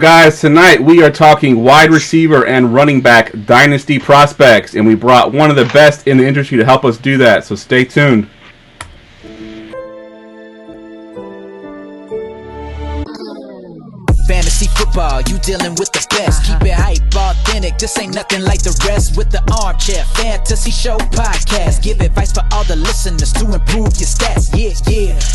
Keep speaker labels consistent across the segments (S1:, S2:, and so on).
S1: Guys, tonight we are talking wide receiver and running back dynasty prospects, and we brought one of the best in the industry to help us do that, so stay tuned.
S2: Fantasy football, you dealing with the best. Keep it hype, authentic, this ain't nothing like the rest. With the Armchair Fantasy Show podcast, give advice for all the listeners to improve your stats. Yeah,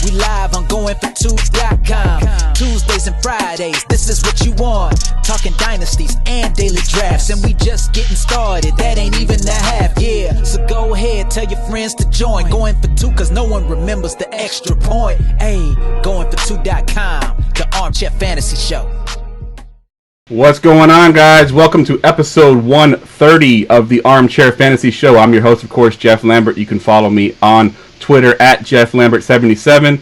S2: we live on goingfor2.com. Tuesdays and Fridays, this is what you want. Talking dynasties and daily drafts, and we just getting started, that ain't even the half. Yeah, so go ahead, tell your friends to join. Going for two, cause no one remembers the extra point. Hey, goingfor2.com, the Armchair Fantasy Show.
S1: What's going on, guys? Welcome to episode 130 of the Armchair Fantasy Show. I'm your host, of course, Jeff Lambert. You can follow me on Twitter at JeffLambert77.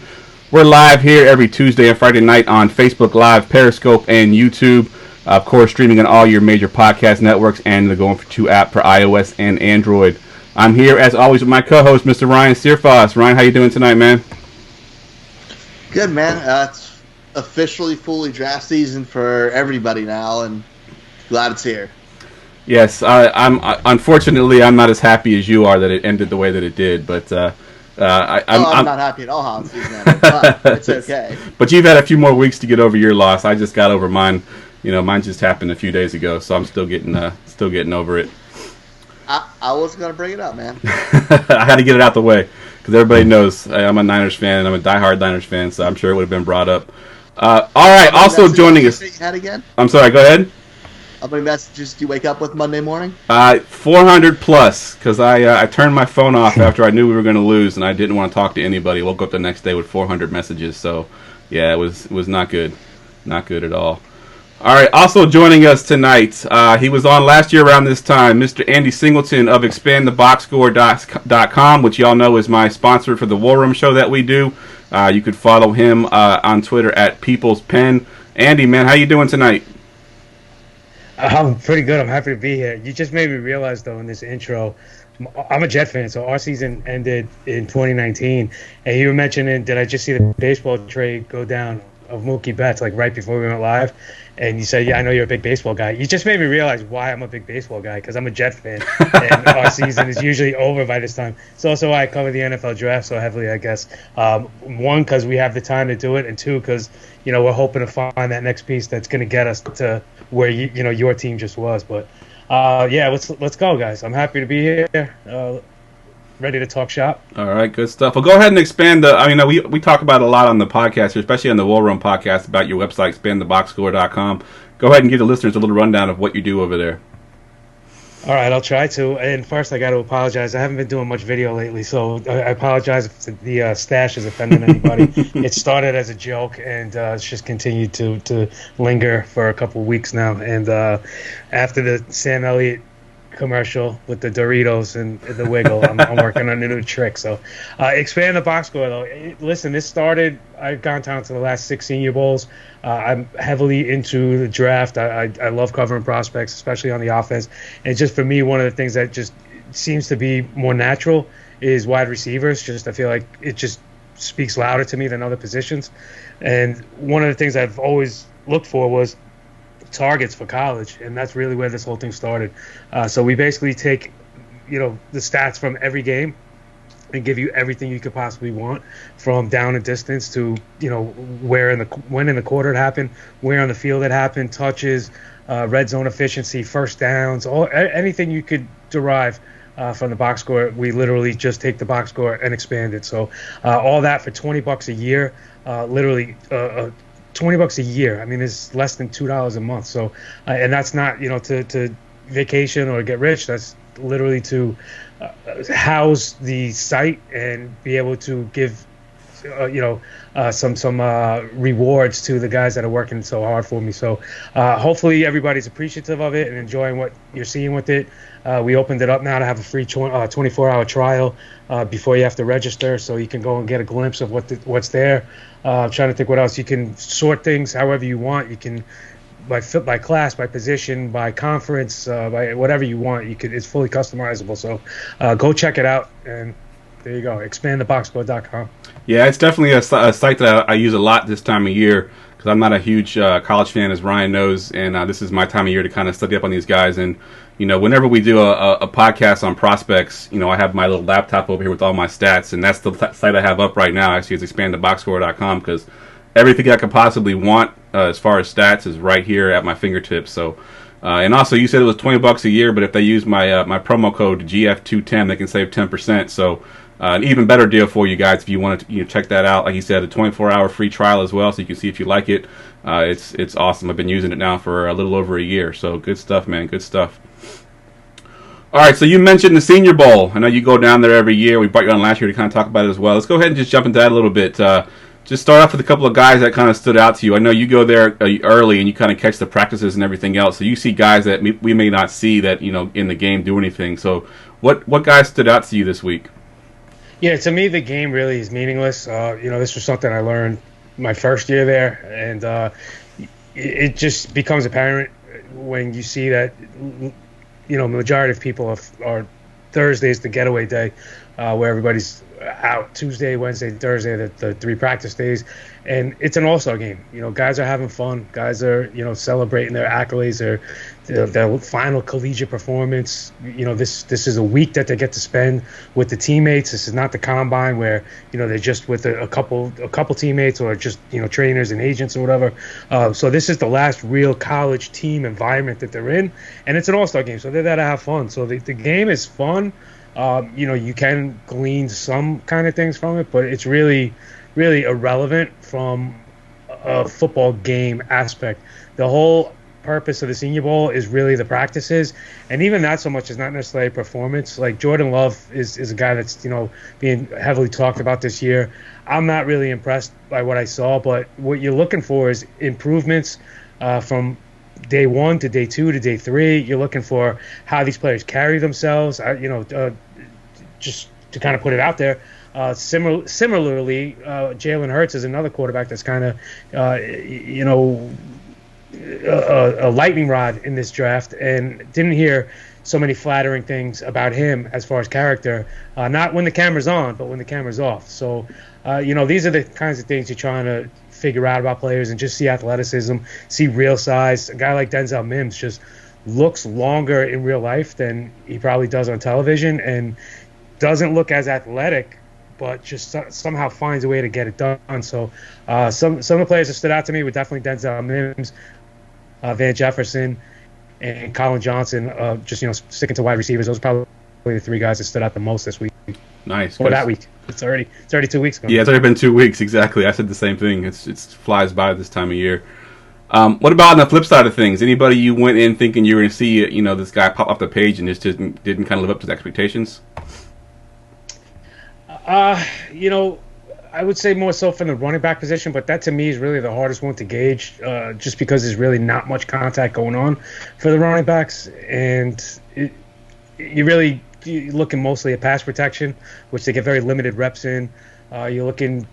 S1: We're live here every Tuesday and Friday night on Facebook Live, Periscope, and YouTube. Of course, streaming on all your major podcast networks and the Going For Two app for iOS and Android. I'm here, as always, with my co-host, Mr. Ryan Searfoss. Ryan, how you doing tonight, man?
S3: Good, man. It's officially fully draft season for everybody now, and glad it's here.
S1: Yes, I'm unfortunately I'm not as happy as you are that it ended the way that it did, but I'm
S3: not happy at all how it's ended, but it's okay.
S1: But you've had a few more weeks to get over your loss. I just got over mine. You know, mine just happened a few days ago, so I'm still getting over it.
S3: I wasn't gonna bring it up, man.
S1: I had to get it out the way because everybody knows I'm a Niners fan and I'm a diehard Niners fan, so I'm sure it would have been brought up. All right, also joining us.
S3: Again?
S1: I'm sorry, go ahead.
S3: How many messages do you wake up with Monday morning?
S1: 400 plus, because I turned my phone off after I knew we were going to lose, and I didn't want to talk to anybody. Woke up the next day with 400 messages, so yeah, it was not good. Not good at all. All right, also joining us tonight, he was on last year around this time, Mr. Andy Singleton of ExpandTheBoxScore.com, which y'all know is my sponsor for the War Room show that we do. You could follow him on Twitter at People's Pen. Andy, man, how you doing tonight?
S4: I'm pretty good. I'm happy to be here. You just made me realize, though, in this intro, I'm a Jet fan, so our season ended in 2019, and you were mentioning, did I just see the baseball trade go down of Mookie Betts, like right before we went live? And you said, yeah, I know you're a big baseball guy. You just made me realize why I'm a big baseball guy, because I'm a Jet fan, and our season is usually over by this time. It's also why I cover the NFL draft so heavily, I guess. One, because we have the time to do it, and two, because we're hoping to find that next piece that's going to get us to where your team just was. But yeah, let's go, guys. I'm happy to be here. Ready to talk shop.
S1: All right, good stuff. Well, go ahead and expand we talk about a lot on the podcast, especially on the War Room podcast, about your website, ExpandTheBoxScore.com. Go ahead and give the listeners a little rundown of what you do over there.
S4: All right, I'll try to. And first, I got to apologize. I haven't been doing much video lately, so I apologize if the stash is offending anybody. It started as a joke, and it's just continued to linger for a couple weeks now. And after the Sam Elliott commercial with the Doritos and the Wiggle, I'm working on a new trick. So expand the box score, though. Listen, this started, I've gone down to the last 6 Senior Bowls. I'm heavily into the draft. I love covering prospects, especially on the offense. And just for me, one of the things that just seems to be more natural is wide receivers. Just I feel like it just speaks louder to me than other positions. And one of the things I've always looked for was targets for college, and that's really where this whole thing started. So we basically take the stats from every game and give you everything you could possibly want, from down and distance to when in the quarter it happened, where on the field it happened, touches, red zone efficiency, first downs, anything you could derive from the box score. We literally just take the box score and expand it. So all that for $20 a year, literally $20 a year. I mean, it's less than $2 a month. So, and that's not to vacation or get rich. That's literally to house the site and be able to give some rewards to the guys that are working so hard for me. So hopefully everybody's appreciative of it and enjoying what you're seeing with it. We opened it up now to have a free 24-hour trial before you have to register, so you can go and get a glimpse of what's there. I'm trying to think what else. You can sort things however you want. You can by class, by position, by conference, by whatever you want. It's fully customizable. So go check it out, and there you go. ExpandTheBoxScore.com.
S1: Yeah, it's definitely a site that I use a lot this time of year, because I'm not a huge college fan, as Ryan knows, and this is my time of year to kind of study up on these guys. And whenever we do a podcast on prospects, I have my little laptop over here with all my stats, and that's the site I have up right now. Actually, it's expandedboxscore.com, because everything I could possibly want as far as stats is right here at my fingertips. So, and also you said it was $20 a year, but if they use my my promo code GF210, they can save 10%. So. An even better deal for you guys if you want to check that out. Like you said, a 24-hour free trial as well, so you can see if you like it. It's awesome. I've been using it now for a little over a year, so good stuff, man. Good stuff. All right, so you mentioned the Senior Bowl. I know you go down there every year. We brought you on last year to kind of talk about it as well. Let's go ahead and just jump into that a little bit. Just start off with a couple of guys that kind of stood out to you. I know you go there early and you kind of catch the practices and everything else, so you see guys that we may not see that in the game do anything. So what guys stood out to you this week?
S4: Yeah, to me, the game really is meaningless. This was something I learned my first year there, and it just becomes apparent when you see that, the majority of people are Thursday's the getaway day, where everybody's out. Tuesday, Wednesday, Thursday, the 3 practice days, and it's an all-star game. Guys are having fun. Guys are, celebrating their accolades, their final collegiate performance. This is a week that they get to spend with the teammates. This is not the combine where, they're just with a couple teammates or just, trainers and agents or whatever. So this is the last real college team environment that they're in, and it's an all-star game. So they're there to have fun. So the game is fun. You can glean some kind of things from it, but it's really, really irrelevant from a football game aspect. The whole purpose of the Senior Bowl is really the practices, and even that so much is not necessarily performance. Like Jordan Love is a guy that's being heavily talked about this year. I'm not really impressed by what I saw, but what you're looking for is improvements from day 1 to day 2 to day 3. You're looking for how these players carry themselves. Just to kind of put it out there. Similarly, Jalen Hurts is another quarterback that's kind of, a lightning rod in this draft, and didn't hear so many flattering things about him as far as character. Not when the camera's on, but when the camera's off. So, these are the kinds of things you're trying to figure out about players, and just see athleticism, see real size. A guy like Denzel Mims just looks longer in real life than he probably does on television, and doesn't look as athletic, but just somehow finds a way to get it done. So some of the players that stood out to me were definitely Denzel Mims, Van Jefferson, and Colin Johnson. Just sticking to wide receivers. Those are probably the 3 guys that stood out the most this week.
S1: Nice.
S4: Or that week. It's already 2 weeks ago.
S1: Yeah, it's already been 2 weeks, exactly. I said the same thing. It flies by this time of year. What about on the flip side of things? Anybody you went in thinking you were going to see this guy pop off the page and just didn't kind of live up to the expectations?
S4: I would say more so from the running back position, but that to me is really the hardest one to gauge, just because there's really not much contact going on for the running backs, and you're looking mostly at pass protection, which they get very limited reps in. You're looking,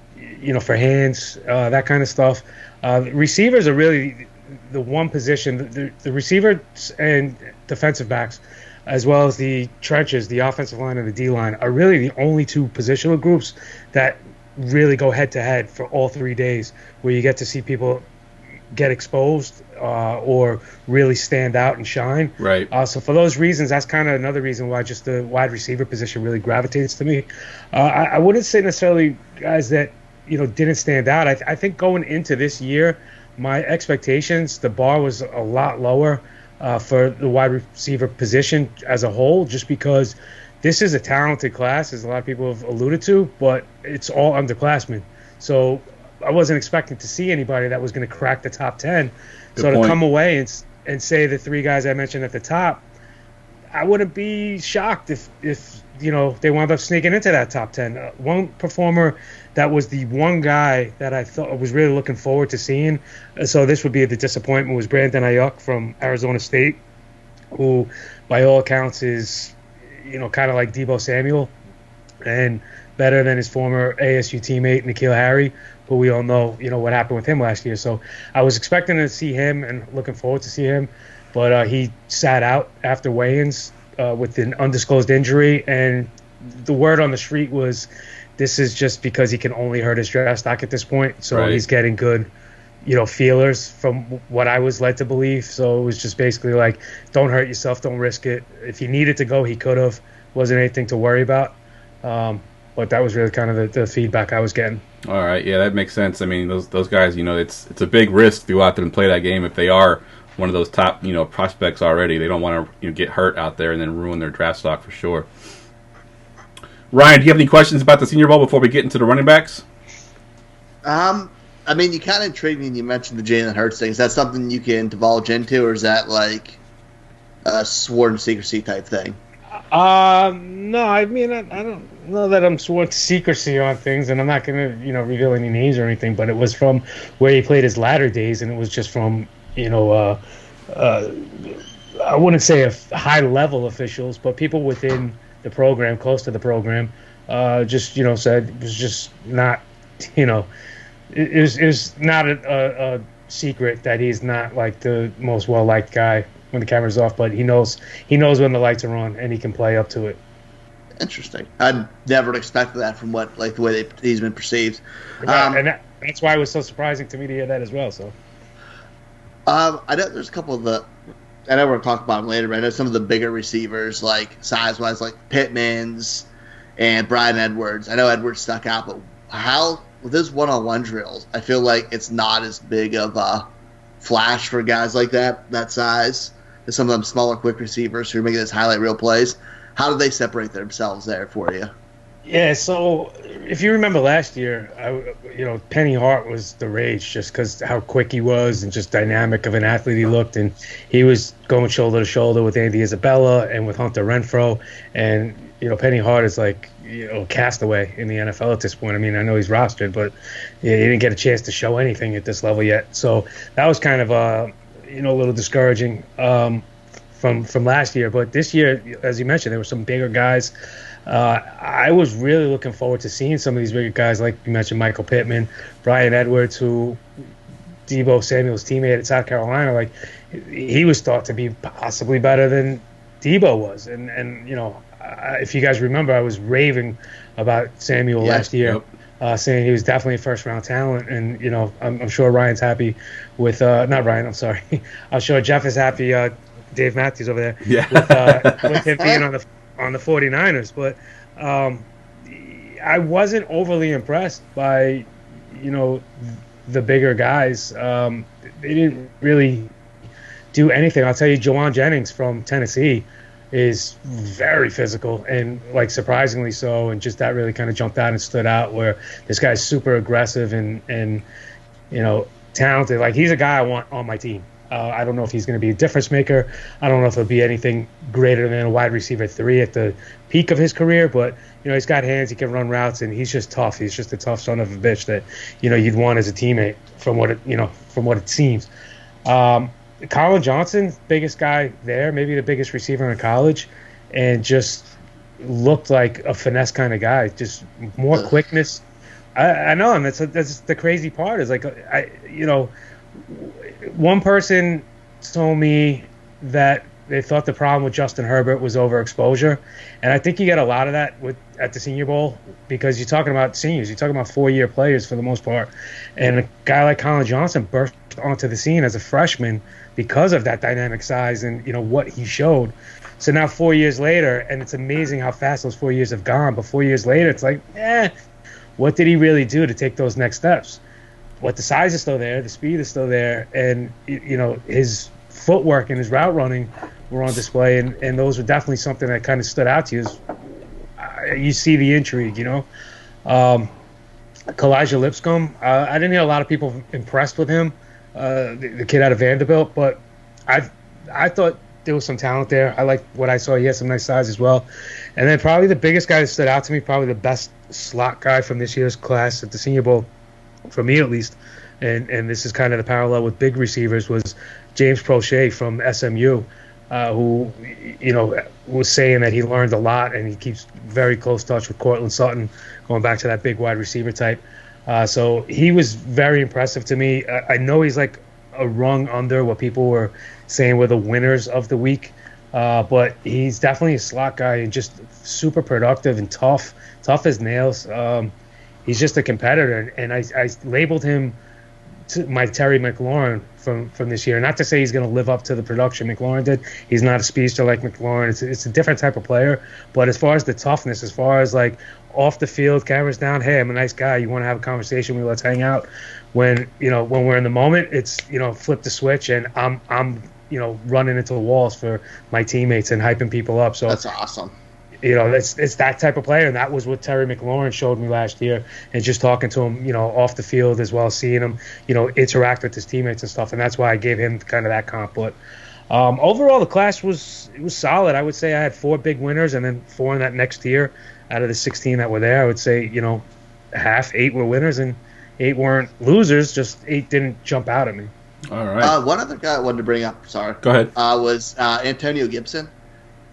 S4: for hands, that kind of stuff. Receivers are really the one position, the receivers and defensive backs, as well as the trenches, the offensive line and the D-line, are really the only 2 positional groups that really go head-to-head for all 3 days, where you get to see people get exposed or really stand out and shine.
S1: Right.
S4: So for those reasons, that's kind of another reason why just the wide receiver position really gravitates to me. I wouldn't say necessarily guys that didn't stand out. I think going into this year, my expectations, the bar was a lot lower for the wide receiver position as a whole, just because this is a talented class, as a lot of people have alluded to, but it's all underclassmen. So I wasn't expecting to see anybody that was going to crack the top 10.
S1: Good
S4: so
S1: point.
S4: To come away and say the 3 guys I mentioned at the top, I wouldn't be shocked if they wound up sneaking into that top 10. One performer that was the one guy that I thought was really looking forward to seeing, so this would be the disappointment, was Brandon Ayuk from Arizona State, who by all accounts is kind of like Deebo Samuel, and better than his former ASU teammate N'Keal Harry, who we all know, what happened with him last year. So I was expecting to see him and looking forward to see him, but he sat out after weigh-ins with an undisclosed injury, and the word on the street was this is just because he can only hurt his draft stock at this point, so
S1: Right.
S4: He's getting good feelers from what I was led to believe. So it was just basically like, don't hurt yourself, don't risk it. If he needed to go, he could have. Wasn't anything to worry about. But that was really kind of the feedback I was getting.
S1: All right, yeah, that makes sense. I mean, those guys, it's a big risk to go out there and play that game if they are one of those top, prospects already. They don't want to get hurt out there and then ruin their draft stock for sure. Ryan, do you have any questions about the Senior Bowl before we get into the running backs?
S3: I mean, you kind of intrigued me and you mentioned the Jalen Hurts thing. Is that something you can divulge into, or is that like a sworn secrecy type thing?
S4: No, I mean, I don't know that I'm sworn to secrecy on things, and I'm not going to, reveal any names or anything, but it was from where he played his latter days, and it was just from, I wouldn't say high-level officials, but people within the program, close to the program, just, said it was just not, it was not a secret that he's not, like, the most well-liked guy when the camera's off, but he knows when the lights are on, and he can play up to it.
S3: Interesting. I never expected that from the way he's been perceived.
S4: Right, and that's why it was so surprising to me to hear that as well. So,
S3: I know there's a couple of I know we're going to talk about them later, but I know some of the bigger receivers, like size-wise, like Pittman's and Brian Edwards. I know Edwards stuck out, but with those one-on-one drills, I feel like it's not as big of a flash for guys like that size, as some of them smaller, quick receivers who are making those highlight reel plays. How do they separate themselves there for you?
S4: Yeah, so if you remember last year, Penny Hart was the rage just because how quick he was and just dynamic of an athlete he looked. And he was going shoulder to shoulder with Andy Isabella and with Hunter Renfrow. And, Penny Hart is like, castaway in the NFL at this point. I mean, I know he's rostered, but he didn't get a chance to show anything at this level yet. So that was kind of, a little discouraging from last year. But this year, as you mentioned, there were some bigger guys. I was really looking forward to seeing some of these bigger guys, like you mentioned, Michael Pittman, Brian Edwards, who Deebo Samuel's teammate at South Carolina, like he was thought to be possibly better than Deebo was. And if you guys remember, I was raving about Samuel last year, saying he was definitely a first-round talent. And, I'm sure Ryan's happy with not Ryan, I'm sorry. I'm sure Jeff is happy, Dave Matthews over there, with him being on the 49ers. But I wasn't overly impressed by, the bigger guys. They didn't really do anything. I'll tell you, Jawan Jennings from Tennessee is very physical and, like, surprisingly so, and just that really kind of jumped out and stood out, where this guy's super aggressive and talented. Like, he's a guy I want on my team. I don't know if he's going to be a difference maker. I don't know if he'll be anything greater than a wide receiver 3 at the peak of his career, but he's got hands, he can run routes, and he's just tough. He's just a tough son of a bitch that you'd want as a teammate from what it seems. Colin Johnson, biggest guy there, maybe the biggest receiver in college, and just looked like a finesse kind of guy, just more quickness. I know, and that's the crazy part is, like, one person told me that they thought the problem with Justin Herbert was overexposure, and I think you get a lot of that at the Senior Bowl, because you're talking about seniors, you're talking about 4-year players for the most part, and a guy like Colin Johnson burst onto the scene as a freshman because of that dynamic size and what he showed. So now 4 years later, and it's amazing how fast those 4 years have gone, but 4 years later it's like, what did he really do to take those next steps? What, the size is still there, the speed is still there, and his footwork and his route running were on display, and those were definitely something that kind of stood out to you. You see the intrigue, Kalijah Lipscomb, I didn't hear a lot of people impressed with him, the kid out of Vanderbilt, but I thought there was some talent there. I liked what I saw. He had some nice size as well. And then probably the biggest guy that stood out to me, probably the best slot guy from this year's class at the Senior Bowl, for me at least, and this is kind of the parallel with big receivers, was James Prochet from SMU, who was saying that he learned a lot and he keeps very close touch with Cortland Sutton, going back to that big wide receiver type. So he was very impressive to me. I know he's like a rung under what people were saying were the winners of the week, but he's definitely a slot guy and just super productive and tough as nails. He's just a competitor, and I labeled him my Terry McLaurin from this year. Not to say he's going to live up to the production McLaurin did. He's not a speedster like McLaurin. It's a different type of player. But as far as the toughness, as far as like off the field, cameras down, hey, I'm a nice guy. You want to have a conversation with me? Let's hang out. When we're in the moment, it's flip the switch, and I'm running into the walls for my teammates and hyping people up. So
S3: that's awesome.
S4: It's that type of player, and that was what Terry McLaurin showed me last year. And just talking to him, off the field as well as seeing him, interact with his teammates and stuff. And that's why I gave him kind of that comp. But overall, the class was solid. I would say I had 4 big winners, and then 4 in that next tier out of the 16 that were there. I would say half 8 were winners and 8 weren't losers. Just 8 didn't jump out at me.
S1: All right.
S3: One other guy I wanted to bring up. Sorry.
S1: Go ahead.
S3: Was Antonio Gibson.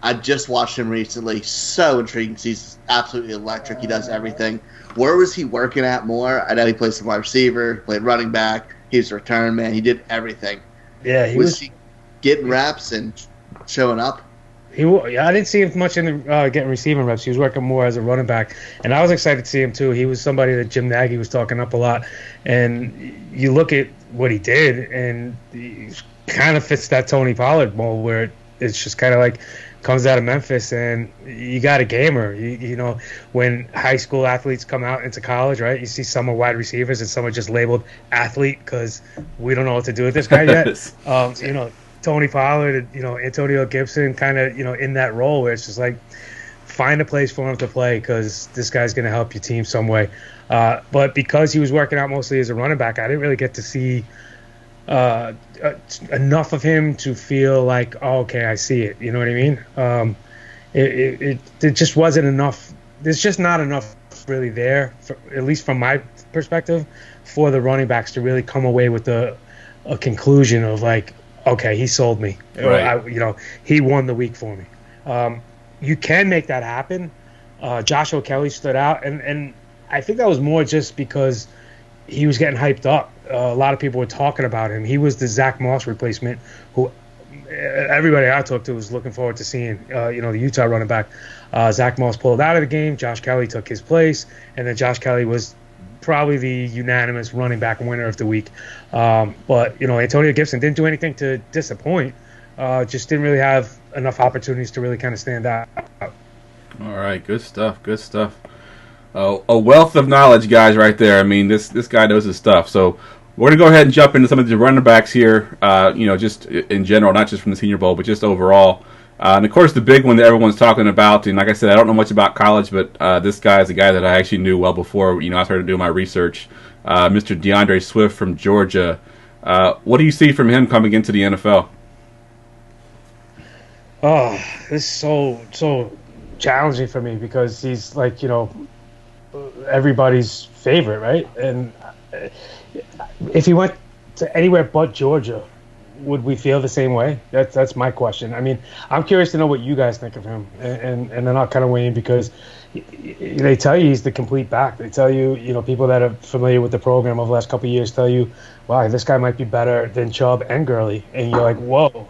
S3: I just watched him recently. So intriguing. He's absolutely electric. He does everything. Where was he working at more? I know he plays some wide receiver, played running back. He was a return man. He did everything.
S4: Yeah,
S3: was he getting reps and showing up?
S4: I didn't see him much in the getting receiving reps. He was working more as a running back, and I was excited to see him too. He was somebody that Jim Nagy was talking up a lot, and you look at what he did, and he kind of fits that Tony Pollard mold where it's just kind of like comes out of Memphis, and you got a gamer. When high school athletes come out into college, right? You see some are wide receivers and some are just labeled athlete because we don't know what to do with this guy yet. Tony Pollard, Antonio Gibson, kind of, in that role where it's just like find a place for him to play because this guy's going to help your team some way. But because he was working out mostly as a running back, I didn't really get to see enough of him to feel like, oh, okay, I see it. You know what I mean? It just wasn't enough. There's just not enough really there, at least from my perspective, for the running backs to really come away with a conclusion of like, okay, he sold me.
S1: Right.
S4: He won the week for me. You can make that happen. Josh O'Kelly stood out, and I think that was more just because he was getting hyped up. A lot of people were talking about him. He was the Zach Moss replacement who everybody I talked to was looking forward to seeing, the Utah running back. Zach Moss pulled out of the game. Josh Kelly took his place, and then Josh Kelly was probably the unanimous running back winner of the week. But Antonio Gibson didn't do anything to disappoint. Just didn't really have enough opportunities to really kind of stand out.
S1: All right, good stuff. A wealth of knowledge, guys, right there. I mean, this guy knows his stuff. So we're gonna go ahead and jump into some of the running backs here. Just in general, not just from the Senior Bowl, but just overall. And of course, the big one that everyone's talking about, and like I said, I don't know much about college, but this guy is a guy that I actually knew well before I started doing my research. Mr. DeAndre Swift from Georgia. What do you see from him coming into the NFL?
S4: Oh, this is so challenging for me because he's like everybody's favorite, right? And if he went to anywhere but Georgia, would we feel the same way? That's my question. I mean, I'm curious to know what you guys think of him, and then I'll kind of weigh in because they tell you he's the complete back. They tell you, people that are familiar with the program over the last couple of years tell you, wow, this guy might be better than Chubb and Gurley, and you're like, whoa,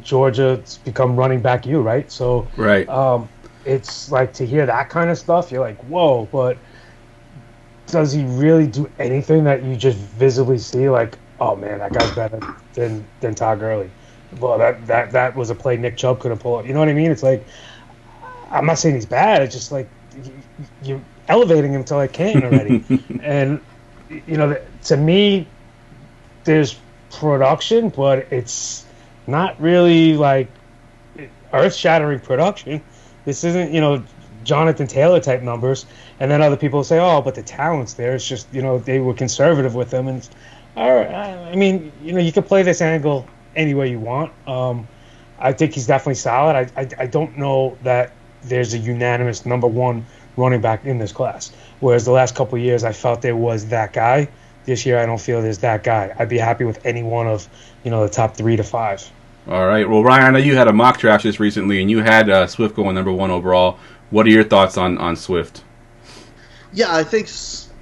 S4: Georgia's become running back you, right? So
S1: right.
S4: It's like to hear that kind of stuff, you're like, whoa, but does he really do anything that you just visibly see like, oh man, that guy's better than Todd Gurley? Well, that was a play Nick Chubb couldn't pull up. You know what I mean? It's like, I'm not saying he's bad. It's just like you're elevating him till I can't already. And to me, there's production, but it's not really like earth-shattering production. This isn't Jonathan Taylor type numbers. And then other people say, oh, but the talent's there. It's just they were conservative with him. And all right, I mean, you can play this angle any way you want. I think he's definitely solid. I don't know that there's a unanimous number one running back in this class. Whereas the last couple of years, I felt there was that guy. This year, I don't feel there's that guy. I'd be happy with any one of the top 3 to 5.
S1: All right. Well, Ryan, I know you had a mock draft just recently, and you had Swift going number 1 overall. What are your thoughts on Swift?
S3: Yeah, I think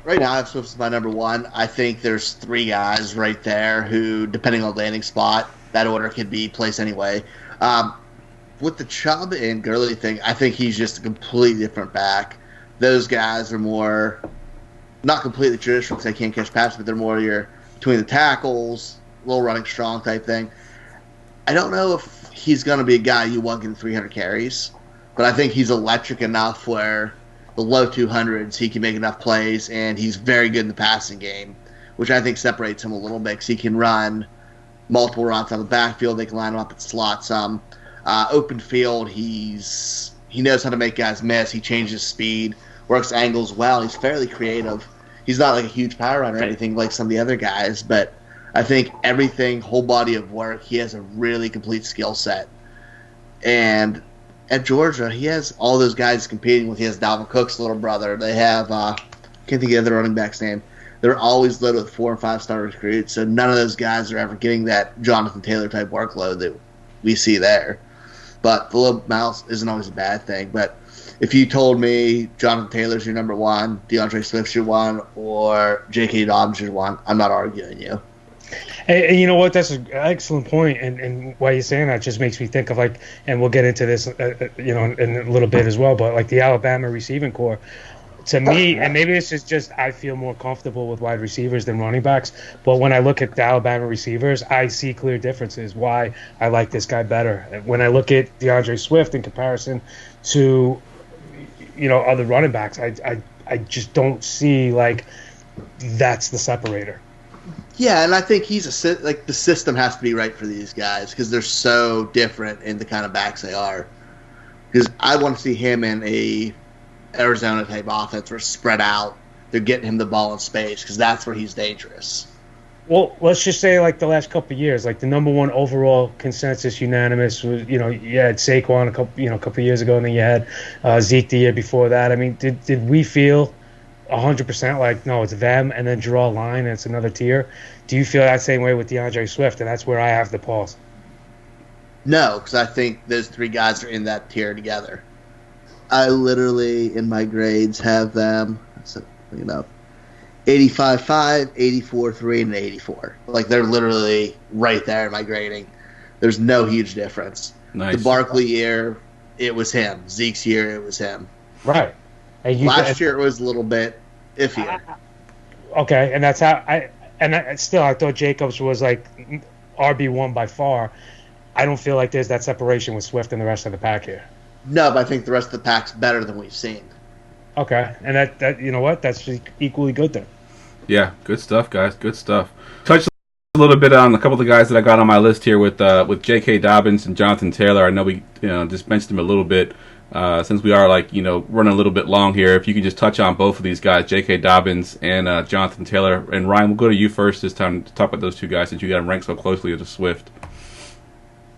S3: right now I have Swift as my number 1. I think there's 3 guys right there who, depending on landing spot, that order could be placed anyway. With the Chubb and Gurley thing, I think he's just a completely different back. Those guys are more not completely traditional because they can't catch passes, but they're more your between the tackles, little running strong type thing. I don't know if he's going to be a guy you want getting 300 carries, but I think he's electric enough where the low 200s he can make enough plays, and he's very good in the passing game, which I think separates him a little bit because he can run multiple routes out of the backfield. They can line him up at slot some. Open field, he knows how to make guys miss. He changes speed, works angles well. He's fairly creative. He's not like a huge power runner or anything like some of the other guys, but I think everything, whole body of work, he has a really complete skill set. And at Georgia, he has all those guys competing with. He has Dalvin Cook's little brother. They have, can't think of the other running back's name. They're always loaded with 4 and 5 star recruits, so none of those guys are ever getting that Jonathan Taylor type workload that we see there. But the little mouse isn't always a bad thing. But if you told me Jonathan Taylor's your number one, DeAndre Swift's your one, or J.K. Dobbins your one, I'm not arguing you.
S4: And you know what? That's an excellent point. And why you're saying that just makes me think of and we'll get into this, in a little bit as well. But the Alabama receiving core, to me, and maybe this is just I feel more comfortable with wide receivers than running backs. But when I look at the Alabama receivers, I see clear differences. Why I like this guy better. When I look at DeAndre Swift in comparison to, other running backs, I just don't see that's the separator.
S3: Yeah, and I think the system has to be right for these guys because they're so different in the kind of backs they are. Because I want to see him in a Arizona type offense where it's spread out. They're getting him the ball in space because that's where he's dangerous.
S4: Well, let's just say the last couple of years, the number one overall consensus unanimous was you had Saquon a couple of years ago, and then you had Zeke the year before that. I mean, did we feel 100% no, it's them, and then draw a line and it's another tier? Do you feel that same way with DeAndre Swift? And that's where I have the pause.
S3: No, because I think those 3 guys are in that tier together. I literally, in my grades, have them, 85.5, 84.3, and 84. They're literally right there in my grading. There's no huge difference.
S1: Nice.
S3: The Barkley year, it was him. Zeke's year, it was him.
S4: Right. And
S3: Last year, it was a little bit iffier.
S4: Okay, and that's how I thought Jacobs was RB1 by far. I don't feel like there's that separation with Swift and the rest of the pack here.
S3: No, but I think the rest of the pack's better than we've seen.
S4: Okay, and that you know what? That's equally good then.
S1: Yeah, good stuff, guys. Good stuff. Touch a little bit on a couple of the guys that I got on my list here with J.K. Dobbins and Jonathan Taylor. I know we just mentioned them a little bit since we are running a little bit long here. If you could just touch on both of these guys, J.K. Dobbins and Jonathan Taylor. And Ryan, we'll go to you first this time to talk about those two guys since you got them ranked so closely as a Swift.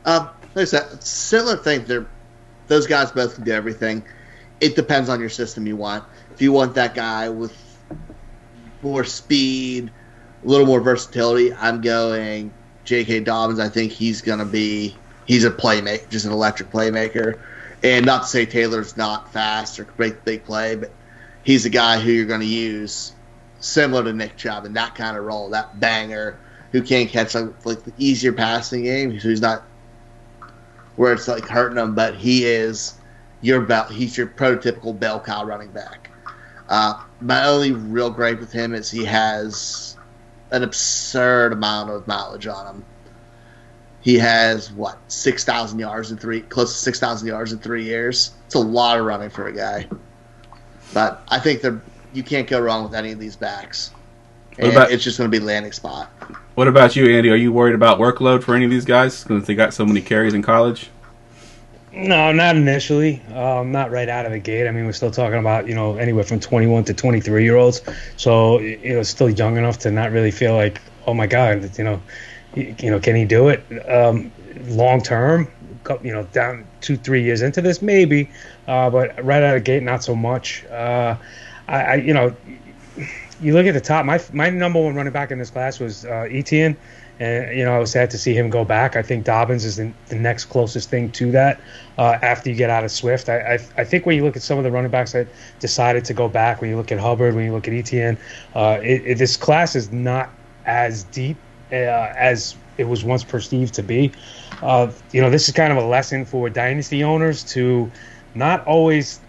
S3: Like I said, similar thing. Those guys both can do everything. It depends on your system you want. If you want that guy with more speed, a little more versatility, I'm going J.K. Dobbins. I think he's a playmaker, just an electric playmaker. And not to say Taylor's not fast or great big play, but he's a guy who you're going to use similar to Nick Chubb in that kind of role, that banger who can catch the easier passing game. So he's not where it's hurting him, but he's your prototypical bell cow running back. My only real gripe with him is he has an absurd amount of mileage on him. He has 6,000 yards close to 6,000 yards in 3 years. It's a lot of running for a guy. But I think you can't go wrong with any of these backs. And it's just going to be landing spot.
S1: What about you, Andy? Are you worried about workload for any of these guys because they got so many carries in college?
S4: No, not initially. Not right out of the gate. I mean, we're still talking about anywhere from 21 to 23-year-olds. So still young enough to not really feel like, oh my God, can he do it? Long term, down 2-3 years into this, maybe. But right out of the gate, not so much. You look at the top. My number one running back in this class was Etienne, and I was sad to see him go back. I think Dobbins is the next closest thing to that after you get out of Swift. I think when you look at some of the running backs that decided to go back, when you look at Hubbard, when you look at Etienne, this class is not as deep as it was once perceived to be. This is kind of a lesson for dynasty owners to not always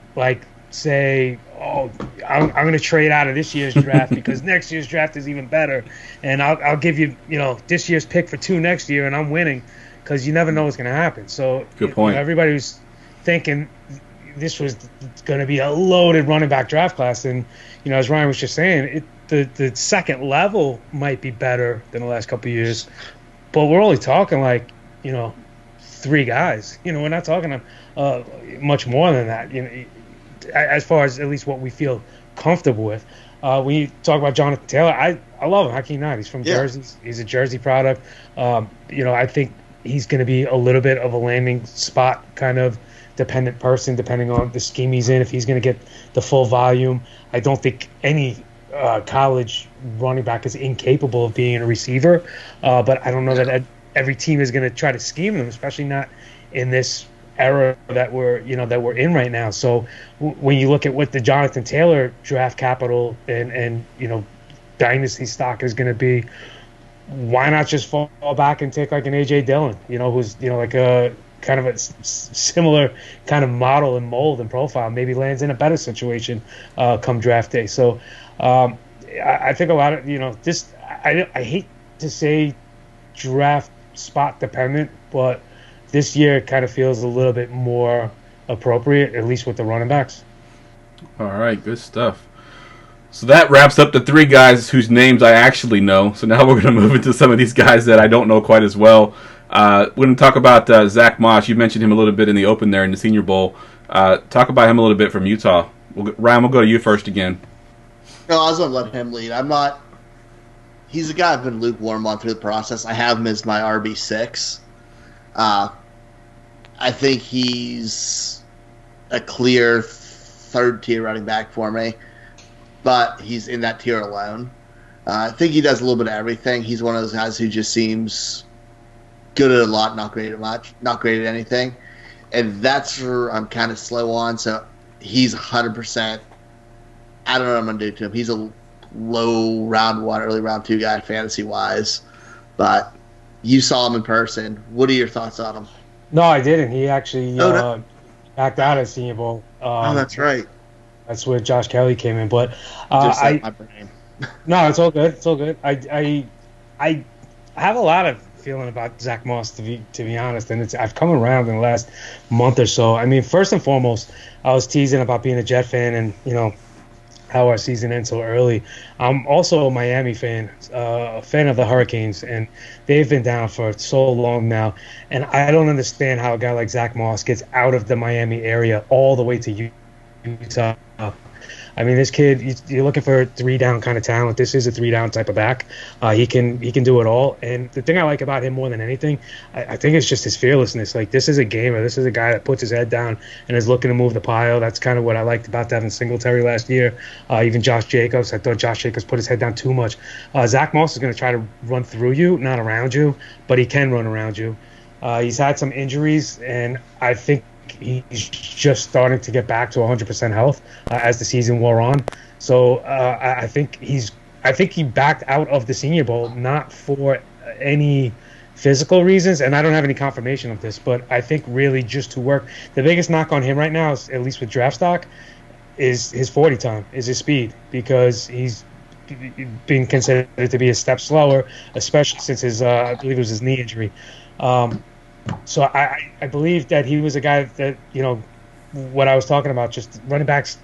S4: say, oh, I'm going to trade out of this year's draft because next year's draft is even better, and I'll give you this year's pick for 2 next year, and I'm winning, because you never know what's going to happen. So
S1: good point.
S4: Everybody was thinking this was going to be a loaded running back draft class, and as Ryan was just saying, the second level might be better than the last couple of years, but we're only talking 3 guys. We're not talking much more than that. As far as at least what we feel comfortable with. When you talk about Jonathan Taylor, I love him. How can you not? He's from Jersey. He's a Jersey product. I think he's going to be a little bit of a landing spot kind of dependent person, depending on the scheme he's in. If he's going to get the full volume, I don't think any college running back is incapable of being a receiver. But I don't know that every team is going to try to scheme them, especially not in this era that we're in right now. So when you look at what the Jonathan Taylor draft capital and dynasty stock is going to be, why not just fall back and take like an AJ Dillon, who's like a kind of a similar kind of model and mold and profile, maybe lands in a better situation come draft day. So I think a lot of this. I hate to say draft spot dependent, but this year it kind of feels a little bit more appropriate, at least with the running backs.
S1: All right, good stuff. So that wraps up the 3 guys whose names I actually know. So now we're going to move into some of these guys that I don't know quite as well. We're going to talk about Zach Moss. You mentioned him a little bit in the open there in the Senior Bowl. Talk about him a little bit from Utah. Ryan, we'll go to you first again.
S3: No, I was going to let him lead. He's a guy I've been lukewarm on through the process. I have him as my RB6. I think he's a clear 3rd-tier running back for me, but he's in that tier alone. I think he does a little bit of everything. He's one of those guys who just seems good at a lot, not great at much, not great at anything. And that's where I'm kind of slow on. So he's 100%. I don't know what I'm going to do to him. He's a low round 1, early round 2 guy fantasy-wise. But you saw him in person. What are your thoughts on him?
S4: No, I didn't. He actually backed out at Senior Bowl.
S3: That's right.
S4: That's where Josh Kelly came in. But
S3: just like my brain.
S4: No, it's all good. It's all good. I have a lot of feeling about Zach Moss, to be honest, and I've come around in the last month or so. I mean, first and foremost, I was teasing about being a Jet fan and how our season ends so early. I'm also a Miami fan, a fan of the Hurricanes, and they've been down for so long now. And I don't understand how a guy like Zach Moss gets out of the Miami area all the way to Utah. I mean, this kid, you're looking for a 3-down kind of talent. This is a 3-down type of back. He can do it all. And the thing I like about him more than anything, I think it's just his fearlessness. Like, this is a gamer. This is a guy that puts his head down and is looking to move the pile. That's kind of what I liked about Devin Singletary last year. Even Josh Jacobs. I thought Josh Jacobs put his head down too much. Zach Moss is going to try to run through you, not around you, but he can run around you. He's had some injuries, and I think he's just starting to get back to 100% health as the season wore on. So I think he backed out of the Senior Bowl not for any physical reasons, and I don't have any confirmation of this, but I think really just to work. The biggest knock on him right now, is, at least with draft stock, is his 40 time, is his speed, because he's being considered to be a step slower, especially since his I believe it was his knee injury. So I believe that he was a guy that, what I was talking about, just running backs,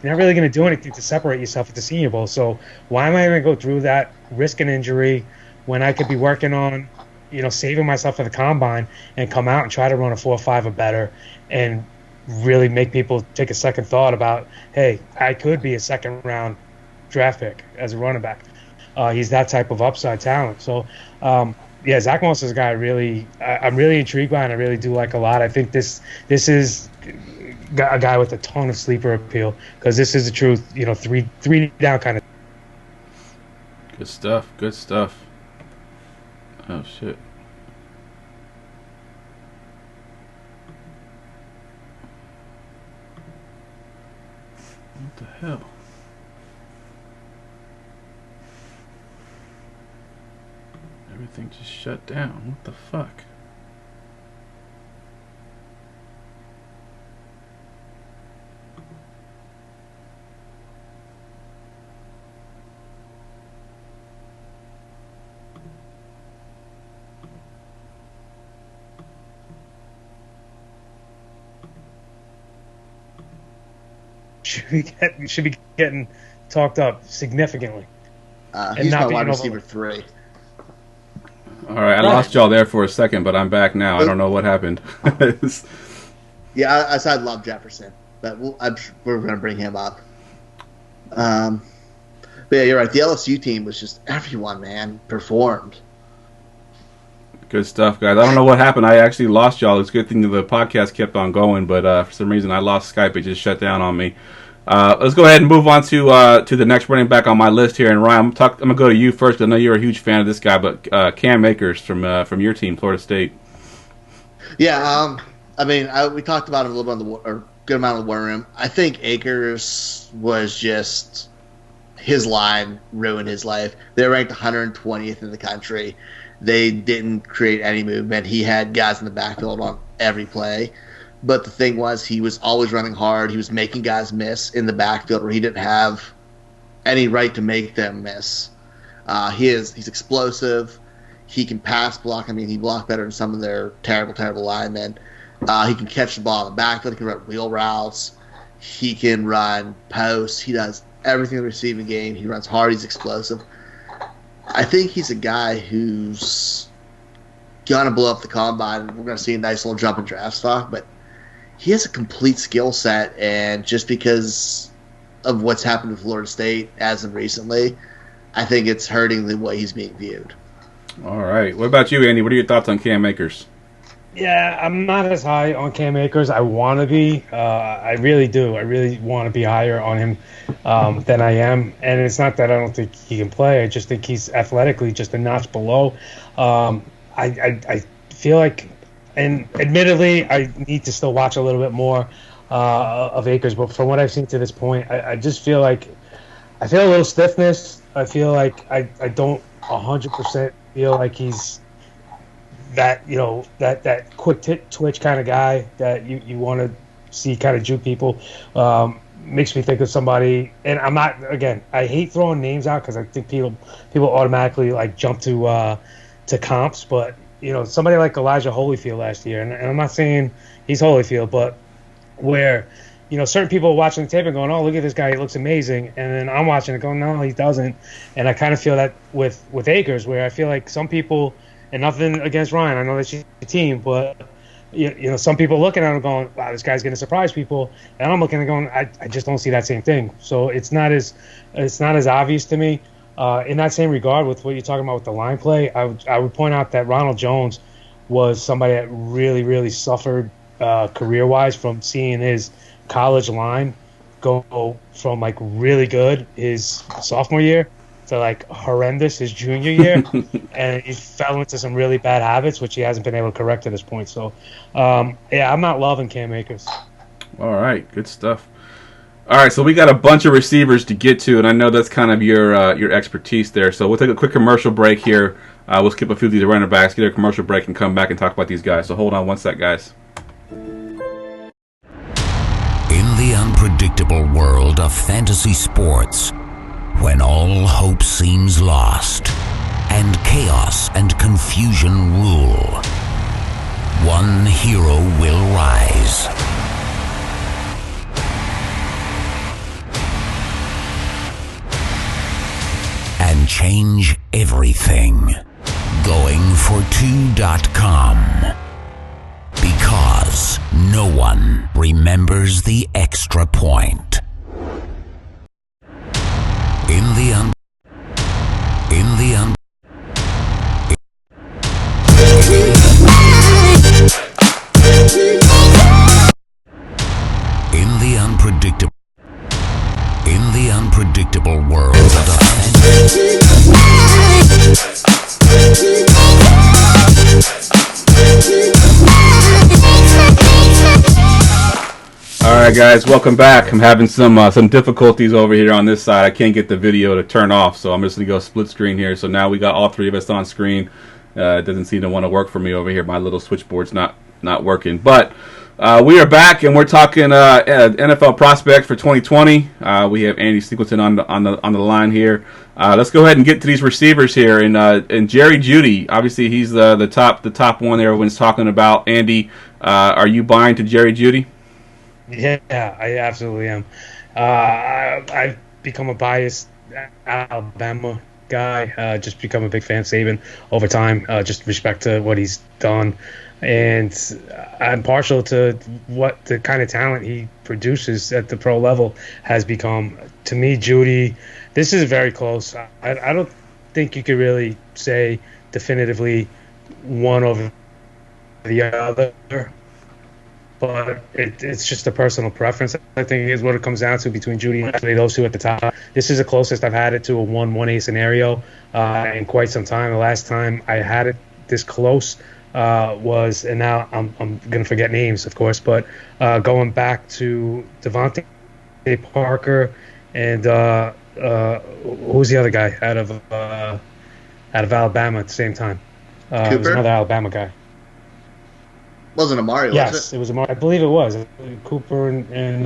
S4: you're not really going to do anything to separate yourself at the Senior Bowl. So why am I going to go through that, risk an injury, when I could be working on, saving myself for the combine and come out and try to run a 4.5 or better and really make people take a second thought about, hey, I could be a second-round draft pick as a running back. He's that type of upside talent. So, yeah, Zach Moss is a guy I'm really intrigued by, and I really do like a lot. I think this is a guy with a ton of sleeper appeal, because this is the truth, three down kind of.
S1: Good stuff. Good stuff. Oh shit. What the hell? Everything just shut down. What the fuck?
S4: should be getting talked up significantly.
S3: He's my wide receiver 3.
S1: All right, I lost y'all there for a second, but I'm back now. I don't know what happened.
S3: Yeah, I said love Jefferson, but we're going to bring him up. But yeah, you're right. The LSU team was just everyone, man, performed.
S1: Good stuff, guys. I don't know what happened. I actually lost y'all. It's a good thing that the podcast kept on going, but for some reason I lost Skype. It just shut down on me. Let's go ahead and move on to the next running back on my list here. And Ryan, I'm going to go to you first because I know you're a huge fan of this guy, but Cam Akers from your team, Florida State.
S3: Yeah, I mean, we talked about it a little bit on the good amount of the war room. I think Akers was just his line ruined his life. They were ranked 120th in the country. They didn't create any movement. He had guys in the backfield on every play. But the thing was, he was always running hard. He was making guys miss in the backfield where he didn't have any right to make them miss. He's explosive. He can pass block. I mean, he blocked better than some of their terrible, terrible linemen. He can catch the ball in the backfield. He can run wheel routes. He can run posts. He does everything in the receiving game. He runs hard. He's explosive. I think he's a guy who's going to blow up the combine. We're going to see a nice little jump in draft stock, but he has a complete skill set, and just because of what's happened to Florida State as of recently, I think it's hurting the way he's being viewed.
S1: All right. What about you, Andy? What are your thoughts on Cam Akers?
S4: Yeah, I'm not as high on Cam Akers. I want to be. I really do. I really want to be higher on him than I am. And it's not that I don't think he can play. I just think he's athletically just a notch below. I feel like, and admittedly, I need to still watch a little bit more of Akers. But from what I've seen to this point, I just feel like I feel a little stiffness. I feel like I don't 100% feel like he's that, that quick twitch kind of guy that you want to see kind of juke people. Makes me think of somebody, and I'm not, again, I hate throwing names out because I think people automatically like jump to comps, but somebody like Elijah Holyfield last year, and I'm not saying he's Holyfield, but where certain people are watching the tape and going, oh, look at this guy, he looks amazing, and then I'm watching it going, no, he doesn't. And I kind of feel that with Akers, where I feel like some people, and nothing against Ryan, I know that's your team, but some people looking at him going, wow, this guy's going to surprise people, and I'm looking and going, I just don't see that same thing. So it's not as obvious to me. In that same regard, with what you're talking about with the line play, I would point out that Ronald Jones was somebody that really, really suffered career-wise from seeing his college line go from like really good his sophomore year to like horrendous his junior year, and he fell into some really bad habits, which he hasn't been able to correct at this point. So, yeah, I'm not loving Cam Akers.
S1: All right, good stuff. All right, so we got a bunch of receivers to get to, and I know that's kind of your expertise there. So we'll take a quick commercial break here. We'll skip a few of these running backs, get a commercial break, and come back and talk about these guys. So hold on one sec, guys.
S5: In the unpredictable world of fantasy sports, when all hope seems lost and chaos and confusion rule, one hero will rise. And change everything. Going for 2.com. Because no one remembers the extra point. In the unpredictable world of
S1: All right, guys, welcome back. I'm having some difficulties over here on this side. I can't get the video to turn off, so I'm just going to go split screen here. So now we got all three of us on screen. It doesn't seem to want to work for me over here. My little switchboard's not working. But we are back, and we're talking NFL prospects for 2020. We have Andy Singleton on the line here. Let's go ahead and get to these receivers here. And Jerry Jeudy, obviously he's the top one there everyone's talking about. Andy, are you buying to Jerry Jeudy?
S4: Yeah, I absolutely am. I've become a biased Alabama guy. Just become a big fan of Saban over time. Just respect to what he's done, and I'm partial to what the kind of talent he produces at the pro level has become. To me, Judy, this is very close. I don't think you could really say definitively one over the other, but it's just a personal preference, I think, is what it comes down to between Judy and Anthony, those two at the top. This is the closest I've had it to a 1-1A scenario in quite some time. The last time I had it this close was, and now I'm going to forget names, of course, but going back to Devontae Parker and who's the other guy out of Alabama at the same time? It was another Alabama guy.
S3: Wasn't Amari,
S4: yes,
S3: was it?
S4: It was Amari. I believe it was. Cooper and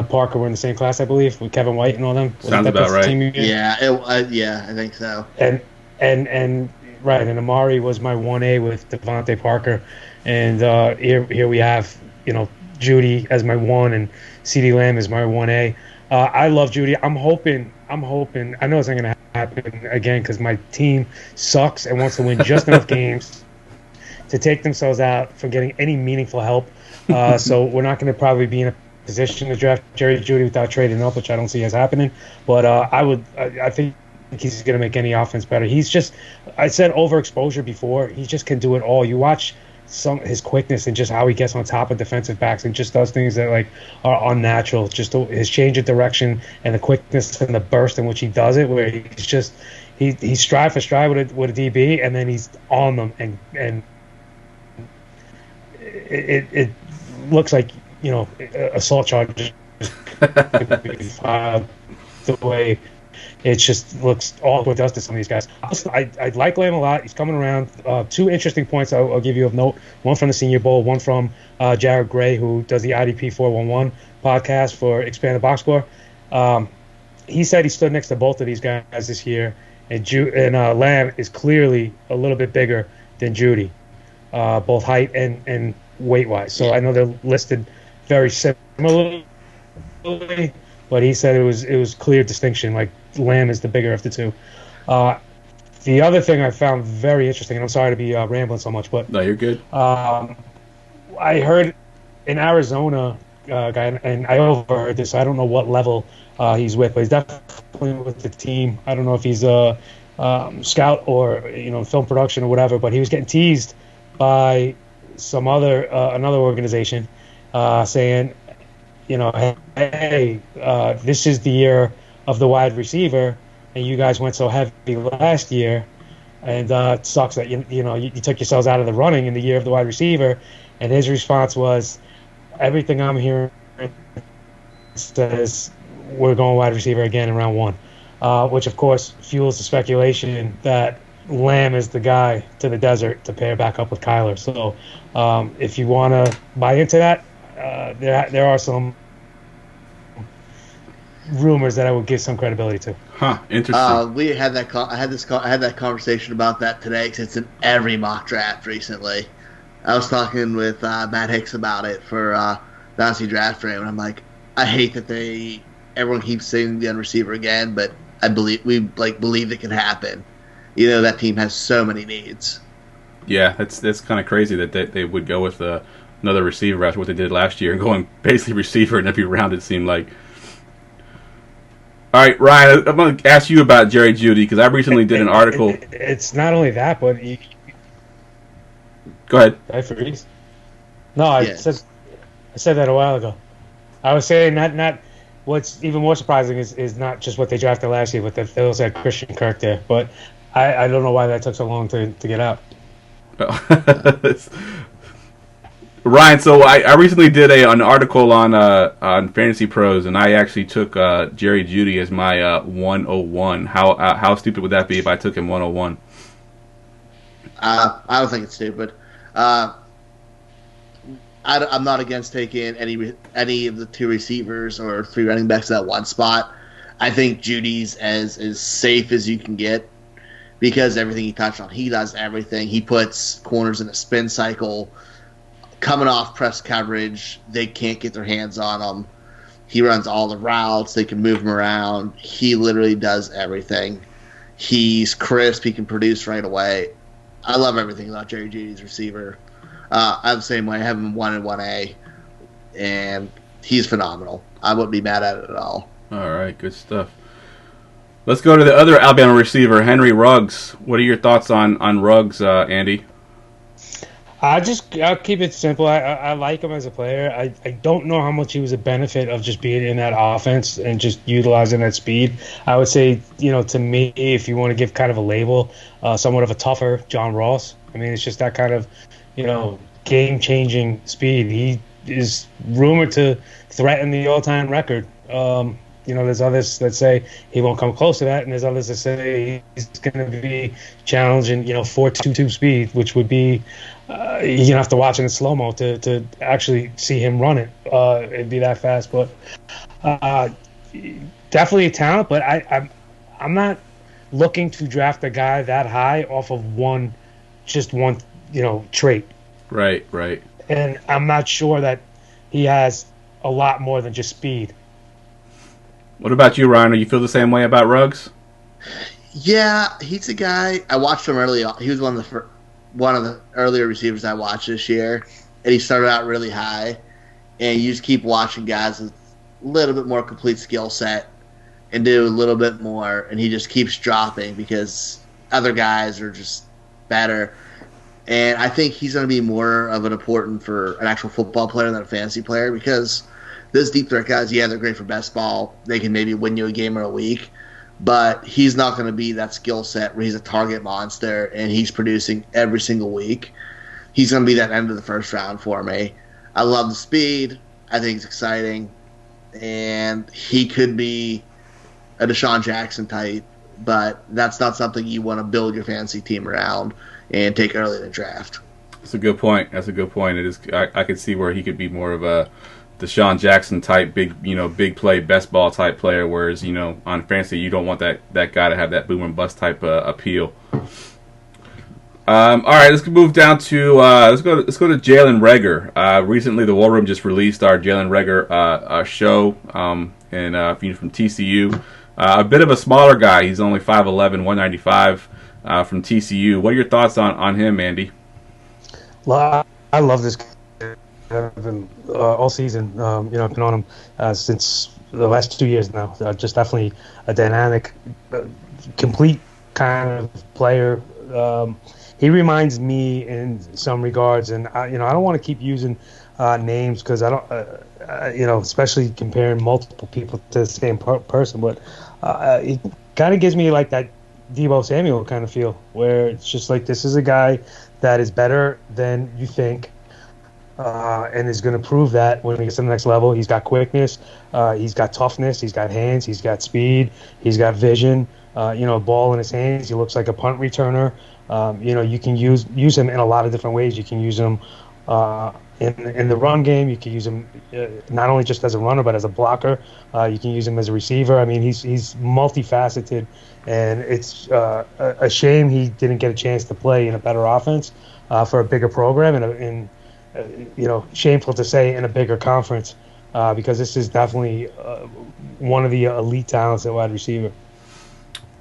S4: Parker were in the same class, I believe, with Kevin White and all them.
S1: Sounds about right.
S3: Yeah, I think so.
S4: And right, and Amari was my 1A with Devontae Parker, and here we have, Judy as my 1 and CeeDee Lamb as my 1A. I love Judy. I'm hoping. I know it's not going to happen again because my team sucks and wants to win just enough games to take themselves out from getting any meaningful help. So we're not going to probably be in a position to draft Jerry Judy without trading up, which I don't see as happening. But I think he's going to make any offense better. He's just, I said overexposure before. He just can do it all. You watch his quickness and just how he gets on top of defensive backs and just does things that are unnatural. Just his change of direction and the quickness and the burst in which he does it, where he's just he's stride for stride with a DB, and then he's on them and it looks like assault charges filed the way it just looks all what does to some of these guys. I like Lamb a lot. He's coming around. 2 interesting points I'll give you of note. One from the Senior Bowl, one from Jared Gray, who does the IDP 411 podcast for Expanded Box Score. He said he stood next to both of these guys this year, and Lamb is clearly a little bit bigger than Judy, both height and weight-wise. So I know they're listed very similarly, but he said it was clear distinction, like Lamb is the bigger of the two. The other thing I found very interesting, and I'm sorry to be rambling so much, but
S1: no, you're good.
S4: I heard in Arizona guy, and I overheard this. So I don't know what level he's with, but he's definitely with the team. I don't know if he's a scout or film production or whatever, but he was getting teased by some another organization saying, hey, this is the year of the wide receiver, and you guys went so heavy last year, and it sucks that you took yourselves out of the running in the year of the wide receiver. And his response was, everything I'm hearing says we're going wide receiver again in round 1, which of course fuels the speculation that Lamb is the guy to the desert to pair back up with Kyler. So if you want to buy into that, there are some rumors that I would give some credibility to.
S1: Huh? Interesting.
S3: We had that. I had that conversation about that today because it's in every mock draft recently. I was talking with Matt Hicks about it for Dynasty Draft Frame, and I'm like, I hate that everyone keeps saying the receiver again, but I believe it can happen. That team has so many needs.
S1: Yeah, that's kind of crazy that they would go with another receiver after what they did last year and going basically receiver in every round, it seemed like. All right, Ryan, I'm going to ask you about Jerry Jeudy because I recently did an article.
S4: It's not only that, but
S1: go ahead.
S4: Did I freeze? No, I said that a while ago. I was saying not what's even more surprising is not just what they drafted last year, but that they also had Christian Kirk there. But I don't know why that took so long to get out.
S1: Ryan, so I recently did an article on Fantasy Pros, and I actually took Jerry Jeudy as my 101. How stupid would that be if I took him 101?
S3: I don't think it's stupid. I'm not against taking any of the 2 receivers or 3 running backs at that 1 spot. I think Judy's as safe as you can get because everything he touched on, he does everything. He puts corners in a spin cycle. Coming off press coverage, they can't get their hands on him. He runs all the routes. They can move him around. He literally does everything. He's crisp. He can produce right away. I love everything about Jerry Jeudy's receiver. I'm the same way. I have him 1 and 1A, and he's phenomenal. I wouldn't be mad at it at all.
S1: All right, good stuff. Let's go to the other Alabama receiver, Henry Ruggs. What are your thoughts on Ruggs, Andy?
S4: I'll keep it simple. I like him as a player. I don't know how much he was a benefit of just being in that offense and just utilizing that speed. I would say, to me, if you want to give kind of a label, somewhat of a tougher John Ross. I mean, it's just that kind of, game-changing speed. He is rumored to threaten the all-time record. There's others that say he won't come close to that, and there's others that say he's going to be challenging, 4.22 speed, which would be, you have to watch it in slow-mo to actually see him run it. It'd be that fast. But definitely a talent, but I'm not looking to draft a guy that high off of one trait.
S1: Right.
S4: And I'm not sure that he has a lot more than just speed.
S1: What about you, Ryan? Do you feel the same way about Ruggs?
S3: Yeah, he's a guy. I watched him early on. He was one of the earlier receivers I watched this year, and he started out really high. And you just keep watching guys with a little bit more complete skill set and do a little bit more, and he just keeps dropping because other guys are just better. And I think he's going to be more of an important for an actual football player than a fantasy player because those deep threat guys, yeah, they're great for best ball. They can maybe win you a game or a week. But he's not going to be that skill set where he's a target monster and he's producing every single week. He's going to be that end of the first round for me. I love the speed. I think it's exciting. And he could be a Deshaun Jackson type, but that's not something you want to build your fantasy team around and take early in the draft.
S1: That's a good point. It is. I could see where he could be more of a Deshaun Jackson type, big play, best ball type player. Whereas, on fantasy, you don't want that guy to have that boom and bust type appeal. All right, let's move down to let's go to Jalen Reagor. Recently, the War Room just released our Jalen Reagor show, and from TCU. A bit of a smaller guy. He's only 5'11", 195 from TCU. What are your thoughts on him, Andy?
S4: Well, I love this guy. I've been all season. I've been on him since the last 2 years now. Just definitely a dynamic, complete kind of player. He reminds me in some regards, and I don't want to keep using names because I don't, especially comparing multiple people to the same person. But it kind of gives me like that Deebo Samuel kind of feel, where it's just like this is a guy that is better than you think. And is going to prove that when he gets to the next level. He's got quickness, he's got toughness, he's got hands, he's got speed, he's got vision. A ball in his hands. He looks like a punt returner. You can use him in a lot of different ways. You can use him in the run game. You can use him not only just as a runner but as a blocker. You can use him as a receiver. I mean, he's multifaceted, and it's a shame he didn't get a chance to play in a better offense for a bigger program and shameful to say in a bigger conference because this is definitely one of the elite talents at wide receiver.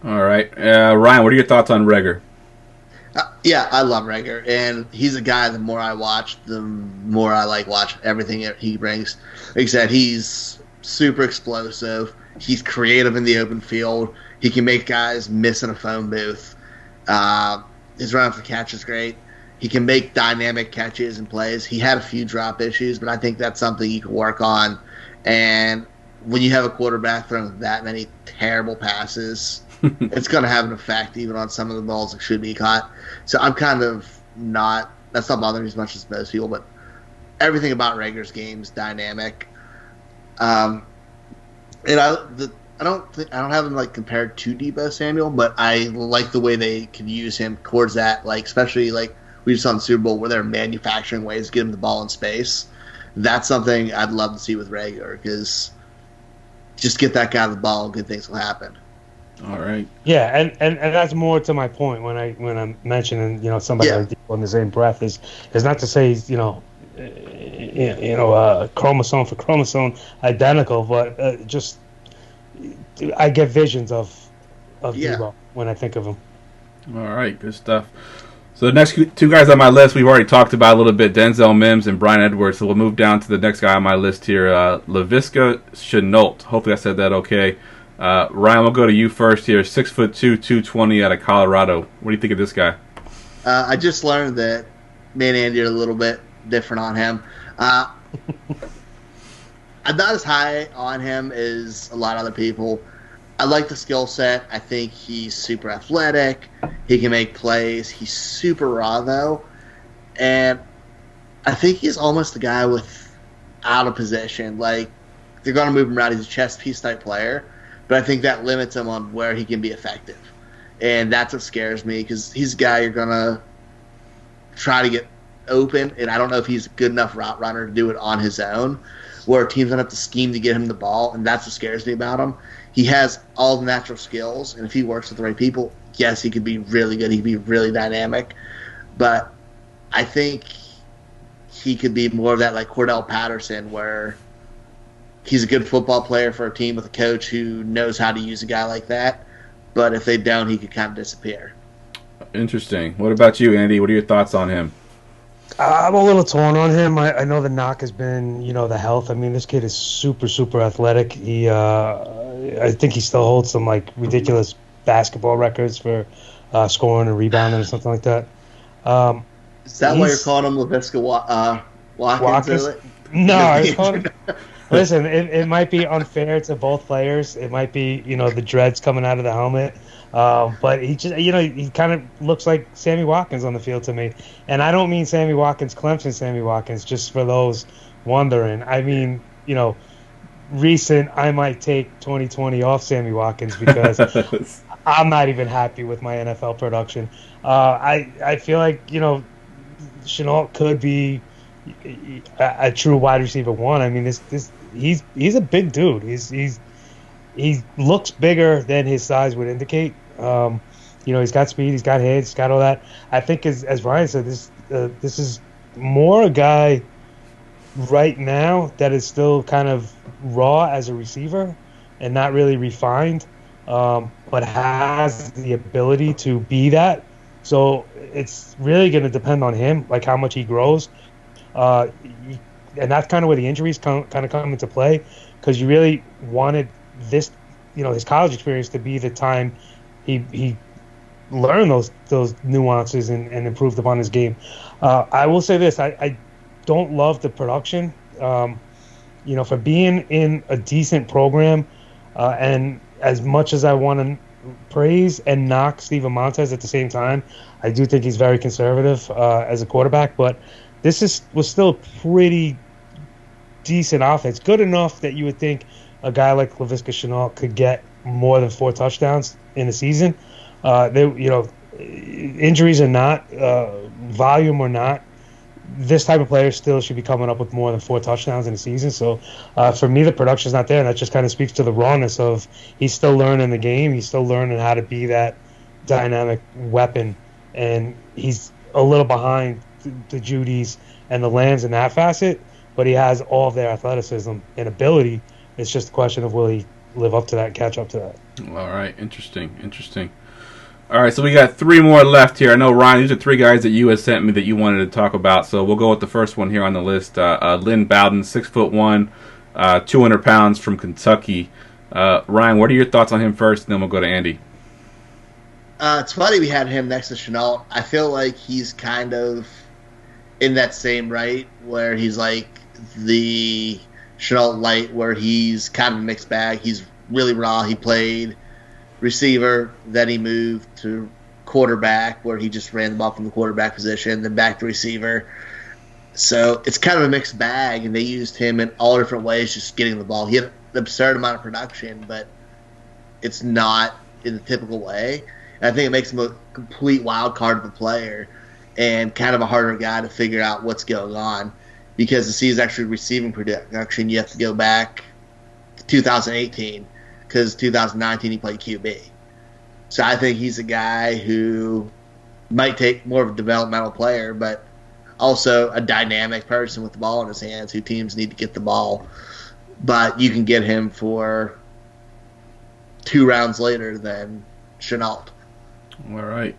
S1: All right. Ryan, what are your thoughts on Reagor?
S3: Yeah, I love Reagor, and he's a guy, the more I watch, the more I watch everything he brings. Like I said, he's super explosive. He's creative in the open field. He can make guys miss in a phone booth. His run after catch is great. He can make dynamic catches and plays. He had a few drop issues, but I think that's something you can work on. And when you have a quarterback throwing that many terrible passes, it's going to have an effect even on some of the balls that should be caught. So I'm kind of not – that's not bothering me as much as most people, but everything about Reagor's game is dynamic. And I don't have him compared to Deebo Samuel, but I like the way they can use him towards that, especially we just saw in the Super Bowl where they're manufacturing ways to get him the ball in space. That's something I'd love to see with Reagor because just get that guy the ball and good things will happen.
S1: All right.
S4: Yeah, and that's more to my point when I'm mentioning somebody like Deebo in the same breath is not to say he's chromosome for chromosome identical, but I get visions of Debo when I think of him.
S1: All right, good stuff. So the next two guys on my list, we've already talked about a little bit, Denzel Mims and Brian Edwards. So we'll move down to the next guy on my list here, Laviska Shenault. Hopefully I said that okay. Ryan, we'll go to you first here. 6'2", 220 out of Colorado. What do you think of this guy?
S3: I just learned that me and Andy are a little bit different on him. I'm not as high on him as a lot of other people. I like the skill set. I think he's super athletic. He can make plays. He's super raw, though. And I think he's almost a guy with out of position. Like, they're going to move him around. He's a chess piece type player. But I think that limits him on where he can be effective. And that's what scares me, because he's a guy you're going to try to get open. And I don't know if he's a good enough route runner to do it on his own, where teams don't have to scheme to get him the ball. And that's what scares me about him. He has all the natural skills, and if he works with the right people, yes, he could be really good. He could be really dynamic. But I think he could be more of that like Cordell Patterson, where he's a good football player for a team with a coach who knows how to use a guy like that. But if they don't, he could kind of disappear.
S1: Interesting. What about you, Andy? What are your thoughts on him?
S4: I'm a little torn on him. I know the knock has been, the health. I mean, this kid is super, super athletic. I think he still holds some like ridiculous basketball records for scoring and rebounding or something like that.
S3: Is that why you're calling him Laviska Watkins?
S4: No, I was calling him. Listen, it might be unfair to both players. It might be, the dreads coming out of the helmet. But he just, he kind of looks like Sammy Watkins on the field to me. And I don't mean Sammy Watkins, Clemson Sammy Watkins, just for those wondering. I mean, recent, I might take 2020 off Sammy Watkins because I'm not even happy with my NFL production. I feel like, Shenault could be a true wide receiver one. I mean, he's a big dude. He looks bigger than his size would indicate. He's got speed, he's got hands, he's got all that. I think, as Ryan said, this is more a guy right now that is still kind of raw as a receiver and not really refined, but has the ability to be that. So it's really going to depend on him, like how much he grows. And that's kind of where the injuries come into play, because you really wanted this, his college experience to be the time he learned those nuances and improved upon his game. I will say this: I don't love the production. For being in a decent program, and as much as I want to praise and knock Steven Montez at the same time, I do think he's very conservative as a quarterback. But this was still a pretty decent offense, good enough that you would think a guy like Laviska Shenault could get more than 4 touchdowns in a season. Injuries or not, volume or not, this type of player still should be coming up with more than 4 touchdowns in a season. So for me, the production's not there, and that just kind of speaks to the rawness of he's still learning the game. He's still learning how to be that dynamic weapon, and he's a little behind the Judys and the Lambs in that facet, but he has all of their athleticism and ability. It's just a question of will he live up to that, catch up to that.
S1: All right, interesting. All right, so we got 3 more left here. I know, Ryan, these are 3 guys that you had sent me that you wanted to talk about, so we'll go with the first one here on the list. Lynn Bowden, 6'1", 200 pounds from Kentucky. Ryan, what are your thoughts on him first, and then we'll go to Andy.
S3: It's funny we had him next to Shenault. I feel like he's kind of in that same right where he's like the Shenault light, where he's kind of a mixed bag. He's really raw. He played receiver, then he moved to quarterback, where he just ran the ball from the quarterback position, then back to receiver. So it's kind of a mixed bag, and they used him in all different ways, just getting the ball. He had an absurd amount of production, but it's not in the typical way. And I think it makes him a complete wild card of a player and kind of a harder guy to figure out what's going on, because to see his actually receiving production, you have to go back to 2018, because 2019 he played QB. So I think he's a guy who might take more of a developmental player, but Also, a dynamic person with the ball in his hands who teams need to get the ball. But you can get him for 2 rounds later than Chenault.
S1: All right.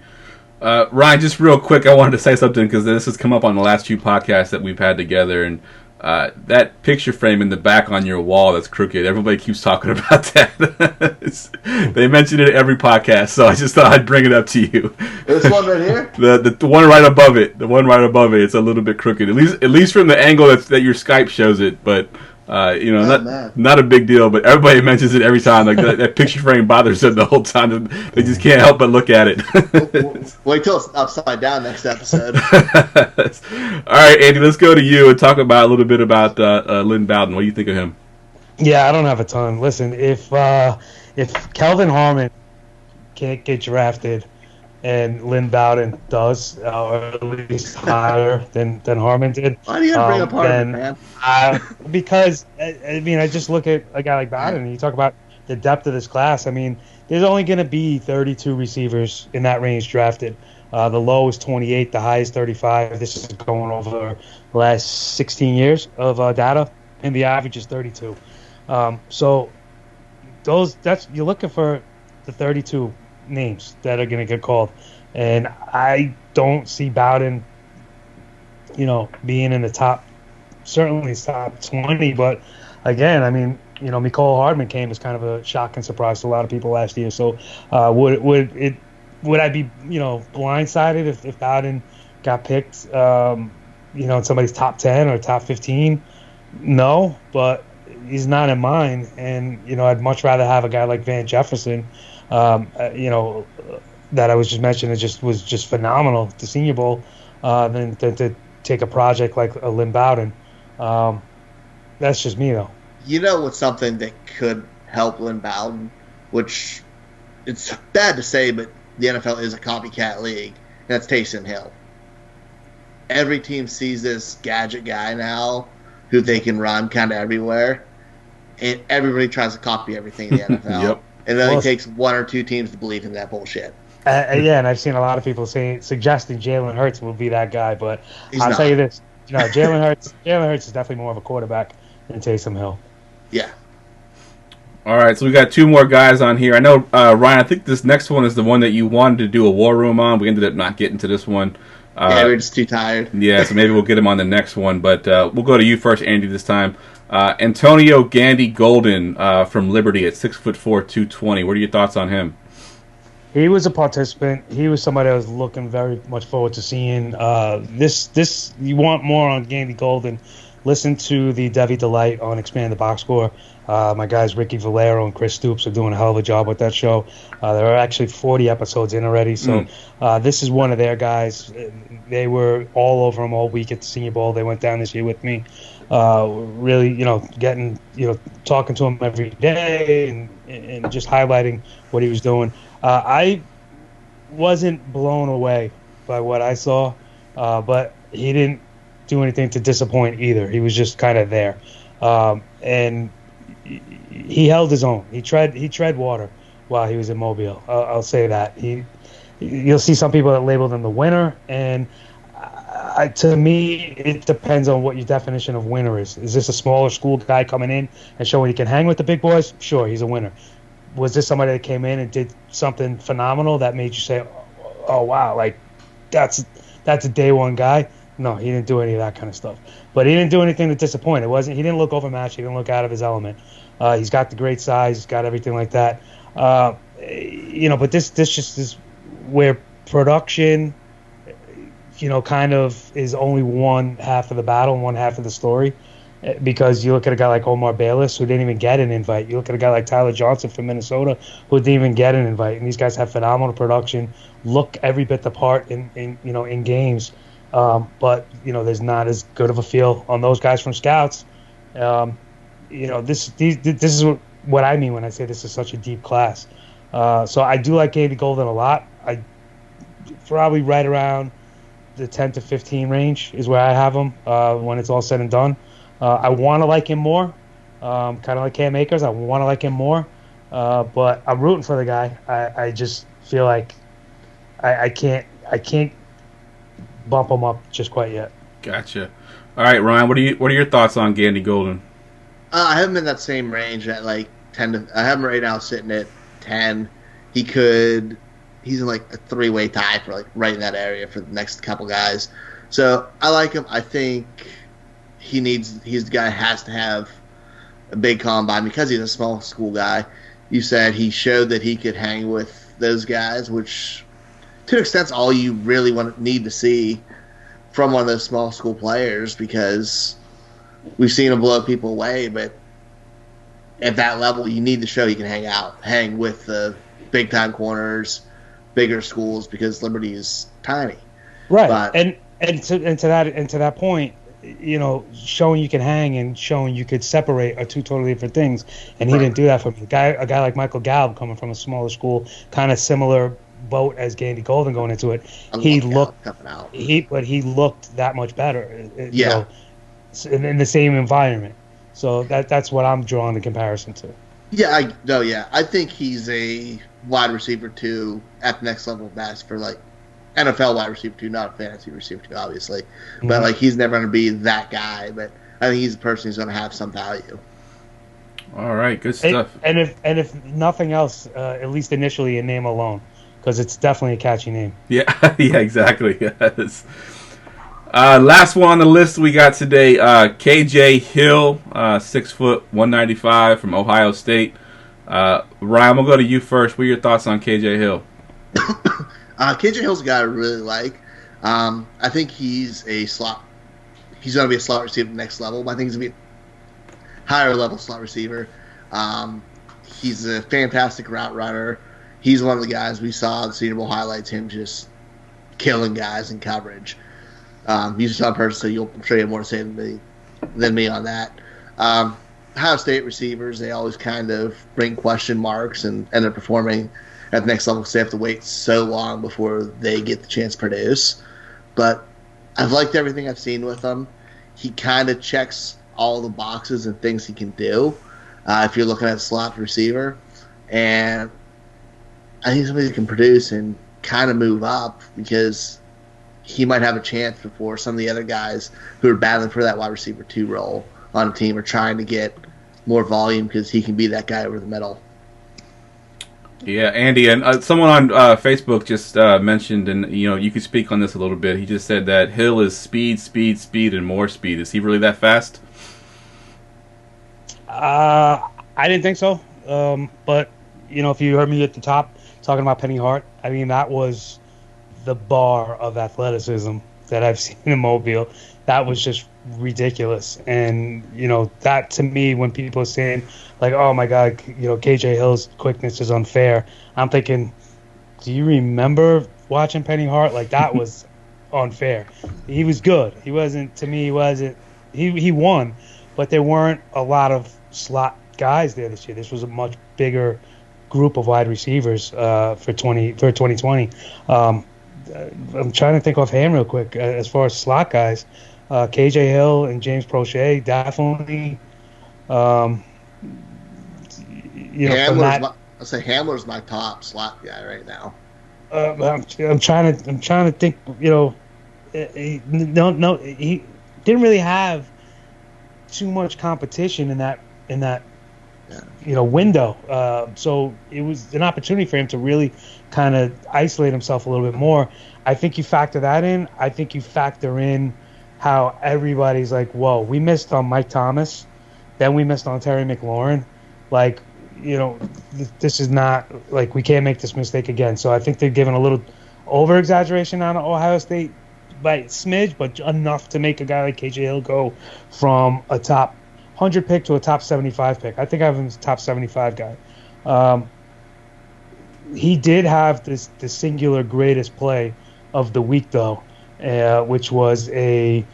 S1: Ryan, just real quick, I wanted to say something because this has come up on the last few podcasts that we've had together, and that picture frame in the back on your wall that's crooked, everybody keeps talking about that. They mention it at every podcast, so I just thought I'd bring it up to you.
S3: This one right here?
S1: The one right above it. The one right above it. It's a little bit crooked, at least from the angle that your Skype shows it, but... not a big deal, but everybody mentions it every time. Like that picture frame bothers them the whole time. They just can't help but look at it.
S3: Wait till it's upside down next episode.
S1: All right, Andy, let's go to you and talk about a little bit about Lynn Bowden. What do you think of him?
S4: Yeah, I don't have a ton. Listen, if Kelvin Harmon can't get drafted and Lynn Bowden does, or at least higher than Harmon did.
S3: Why do you have to bring up Harmon, man?
S4: Because, I just look at a guy like Bowden, and you talk about the depth of this class. I mean, there's only going to be 32 receivers in that range drafted. The low is 28, the high is 35. This is going over the last 16 years of data, and the average is 32. So you're looking for the 32 names that are going to get called, and I don't see Bowden, being in the top, certainly top 20. But again, I mean, Mecole Hardman came as kind of a shock and surprise to a lot of people last year. So would I be blindsided if Bowden got picked, in somebody's top 10 or top 15? No, but he's not in mine, and I'd much rather have a guy like Van Jefferson. That I was just mentioning, was just phenomenal at the Senior Bowl, than to take a project like a Lynn Bowden. That's just me, though.
S3: What's something that could help Lynn Bowden, which it's bad to say, but the NFL is a copycat league, and that's Taysom Hill. Every team sees this gadget guy now who they can run kind of everywhere, and everybody tries to copy everything in the NFL.
S1: Yep.
S3: And it only takes 1 or 2 teams to believe in that bullshit.
S4: And I've seen a lot of people suggesting Jalen Hurts will be that guy, but I'll tell you this: Jalen Hurts is definitely more of a quarterback than Taysom Hill.
S3: Yeah.
S1: All right, so we got 2 more guys on here. I know, Ryan, I think this next one is the one that you wanted to do a war room on. We ended up not getting to this one.
S3: Yeah, we're just too tired.
S1: Yeah, so maybe we'll get him on the next one. But we'll go to you first, Andy, this time. Antonio Gandy Golden from Liberty at 6'4", 220. What are your thoughts on him?
S4: He was a participant. He was somebody I was looking very much forward to seeing. This you want more on Gandy Golden? Listen to the Devi Delight on Expand the Box Score. My guys Ricky Valero and Chris Stoops are doing a hell of a job with that show. There are actually 40 episodes in already, so this is one of their guys. They were all over him all week at the Senior Bowl. They went down this year with me. Really, getting, talking to him every day and just highlighting what he was doing. I wasn't blown away by what I saw, but he didn't do anything to disappoint either. He was just kind of there, and he held his own. He tread water while he was in Mobile. I'll say that. You'll see some people that labeled him the winner, and to me, it depends on what your definition of winner is. Is this a smaller school guy coming in and showing he can hang with the big boys? Sure, he's a winner. Was this somebody that came in and did something phenomenal that made you say, "Oh wow, like that's a day one guy"? No, he didn't do any of that kind of stuff. But he didn't do anything to disappoint. He didn't look overmatched. He didn't look out of his element. He's got the great size. He's got everything like that. But this just is where production, kind of is only one half of the battle and one half of the story. Because you look at a guy like Omar Bayless, who didn't even get an invite. You look at a guy like Tyler Johnson from Minnesota, who didn't even get an invite. And these guys have phenomenal production, look every bit the part in games. But there's not as good of a feel on those guys from scouts. This is what I mean when I say this is such a deep class. So I do like Gandy Golden a lot. I probably right around the 10 to 15 range is where I have him when it's all said and done. I want to like him more, kind of like Cam Akers. I want to like him more, but I'm rooting for the guy. I just feel like I can't bump him up just quite yet.
S1: Gotcha. All right, Ryan. What are your thoughts on Gandy Golden?
S3: I have him in that same range at like 10 to. I have him right now sitting at 10. He's in like a 3-way tie for like right in that area for the next couple guys. So I like him. I think he's the guy who has to have a big combine because he's a small school guy. You said he showed that he could hang with those guys, which to an extent is all you really need to see from one of those small school players, because we've seen him blow people away, but at that level you need to show he can hang with the big time corners, bigger schools, because Liberty is tiny.
S4: Right.
S3: But,
S4: and to that point, you know, showing you can hang and showing you could separate are two totally different things. And he didn't do that for me. A guy like Michael Gallup, coming from a smaller school, kind of similar boat as Gandy Golden going into it. He looked that much better. You know, in the same environment. So that's what I'm drawing the comparison to.
S3: I think he's a wide receiver 2 at the next level of best for like NFL wide receiver 2, not a fantasy receiver 2, obviously. Mm-hmm. But like he's never going to be that guy. But I think he's a person who's going to have some value.
S1: All right, good stuff.
S4: And if nothing else, at least initially, a name alone, because it's definitely a catchy name.
S1: Yeah, yeah, exactly. Yes. Last one on the list we got today, KJ Hill, 6 foot, 195 from Ohio State. Ryan, we'll go to you first. What are your thoughts on KJ Hill?
S3: KJ Hill's a guy I really like. I think he's a slot. He's going to be a slot receiver at the next level, but I think he's going to be a higher level slot receiver. He's a fantastic route runner. He's one of the guys we saw in the Senior Bowl highlights, him just killing guys in coverage. You saw a person, so I'm sure you have more to say than me on that. Ohio State receivers, they always kind of bring question marks and end up performing at the next level because they have to wait so long before they get the chance to produce. But I've liked everything I've seen with him. He kind of checks all the boxes and things he can do if you're looking at a slot receiver. And I think somebody can produce and kind of move up, because he might have a chance before some of the other guys who are battling for that wide receiver 2 role on a team are trying to get more volume, because he can be that guy over the middle.
S1: Yeah, Andy, and someone on Facebook just mentioned, and you could speak on this a little bit. He just said that Hill is speed, and more speed. Is he really that fast?
S4: I didn't think so. But if you heard me at the top talking about Penny Hart, I mean, that was the bar of athleticism that I've seen in Mobile. That was just ridiculous. And, that to me, when people are saying, like, oh my God, KJ Hill's quickness is unfair, I'm thinking, do you remember watching Penny Hart? Like, that was unfair. He was good. He wasn't, to me, he won, but there weren't a lot of slot guys there this year. This was a much bigger group of wide receivers for 2020. I'm trying to think offhand real quick as far as slot guys. KJ Hill and James Prochet definitely.
S3: Hamler's my top slot guy right now.
S4: I'm trying to think. He didn't really have too much competition in that window. So it was an opportunity for him to really kind of isolate himself a little bit more. I think you factor that in. I think you factor in how everybody's like, whoa, we missed on Mike Thomas, then we missed on Terry McLaurin. Like, this is not, like, we can't make this mistake again. So I think they're giving a little over-exaggeration on Ohio State by a smidge, but enough to make a guy like KJ Hill go from a top 100 pick to a top 75 pick. I think I have him as a top 75 guy. He did have the singular greatest play of the week, though, which was a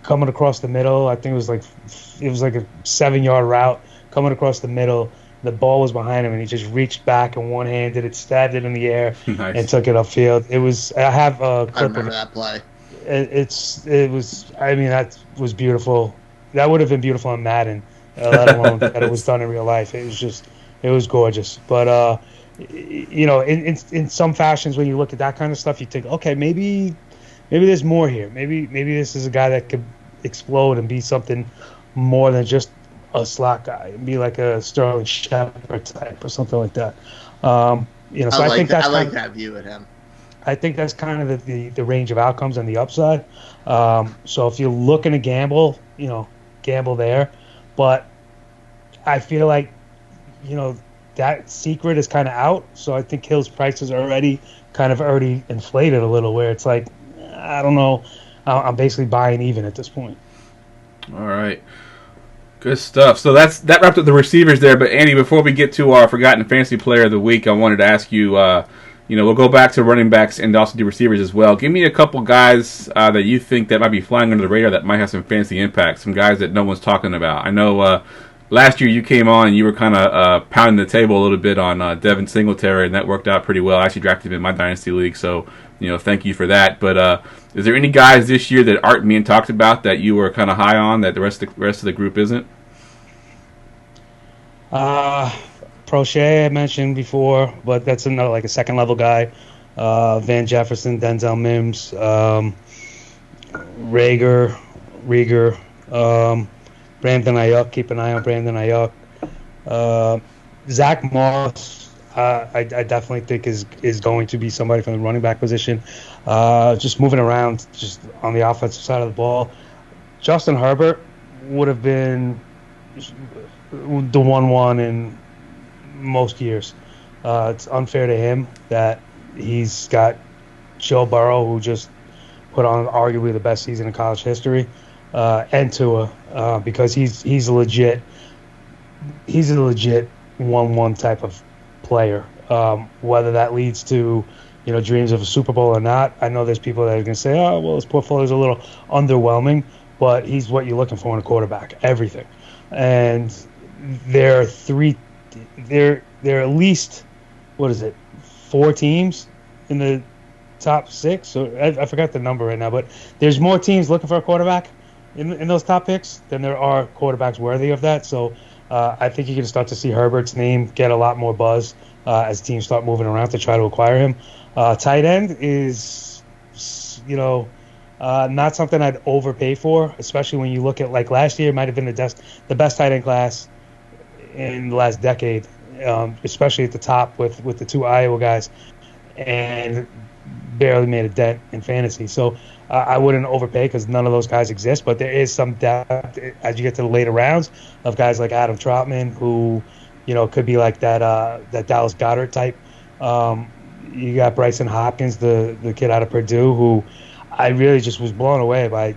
S4: coming across the middle. I think it was like a 7-yard route coming across the middle. The ball was behind him, and he just reached back and one-handed it, stabbed it in the air,
S1: nice,
S4: and took it upfield. It was. I have a clip.
S3: I remember that play.
S4: It was. I mean, that was beautiful. That would have been beautiful on Madden, let alone that it was done in real life. It was gorgeous. But in some fashions, when you look at that kind of stuff, you think, okay, maybe maybe there's more here. Maybe this is a guy that could explode and be something more than just a slot guy. Be like a Sterling Shepard type or something like that. So I think that's
S3: that view at him.
S4: I think that's kind of the range of outcomes on the upside. So if you're looking to gamble, gamble there. But I feel like, that secret is kind of out. So I think Hill's price is already inflated a little, where it's like, I don't know. I'm basically buying even at this point.
S1: All right. Good stuff. So that wrapped up the receivers there. But Andy, before we get to our Forgotten Fantasy Player of the Week, I wanted to ask you, we'll go back to running backs and also do receivers as well. Give me a couple guys that you think that might be flying under the radar that might have some fantasy impact, some guys that no one's talking about. I know last year you came on and you were kind of pounding the table a little bit on Devin Singletary, and that worked out pretty well. I actually drafted him in my Dynasty League, so thank you for that. But is there any guys this year that aren't being talked about that you were kind of high on that the rest of the group isn't?
S4: Prochet I mentioned before, but that's another like a second level guy. Van Jefferson, Denzel Mims, Rieger, Brandon Ayuk. Keep an eye on Brandon Ayuk. Zach Moss, I definitely think is going to be somebody from the running back position. Just moving around, just on the offensive side of the ball. Justin Herbert would have been the 1-1 in most years. It's unfair to him that he's got Joe Burrow, who just put on arguably the best season in college history, and Tua, because he's a legit 1-1 type of player. Whether that leads to dreams of a Super Bowl or not, I know there's people that are going to say, oh well, his portfolio is a little underwhelming, but he's what you're looking for in a quarterback, everything. And there are at least, 4 teams in the top 6? So I forgot the number right now, but there's more teams looking for a quarterback in those top picks than there are quarterbacks worthy of that. So I think you're going to start to see Herbert's name get a lot more buzz as teams start moving around to try to acquire him. Tight end is, not something I'd overpay for, especially when you look at like last year might have been the best tight end class in the last decade, especially at the top with the 2 Iowa guys, and barely made a dent in fantasy. So I wouldn't overpay because none of those guys exist, but there is some depth as you get to the later rounds of guys like Adam Troutman, who could be like that Dallas Goedert type. You got Bryson Hopkins, the kid out of Purdue, who I really just was blown away by.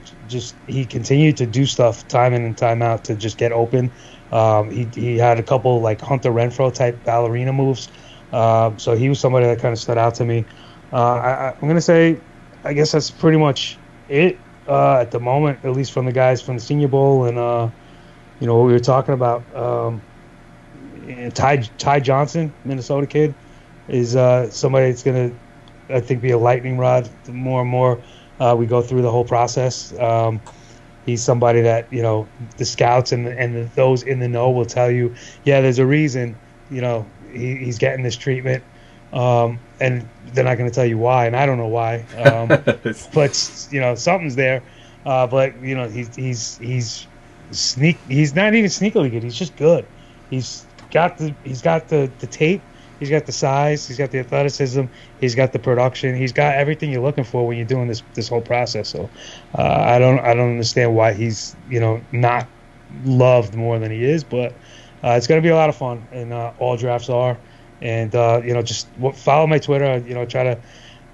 S4: He continued to do stuff time in and time out to just get open. He had a couple like Hunter Renfrow type ballerina moves. So he was somebody that kind of stood out to me. I'm going to say, I guess that's pretty much it at the moment, at least from the guys from the Senior Bowl and, what we were talking about. Ty Johnson, Minnesota kid, is somebody that's going to, I think, be a lightning rod the more and more we go through the whole process. He's somebody that, the scouts and those in the know will tell you, yeah, there's a reason, he's getting this treatment. And they're not going to tell you why, and I don't know why. But, something's there. But, he's not even sneakily good. He's just good. He's got the tape. He's got the size. He's got the athleticism. He's got the production. He's got everything you're looking for when you're doing this whole process. So I don't understand why he's not loved more than he is. But it's going to be a lot of fun, and all drafts are. And just follow my Twitter. Try to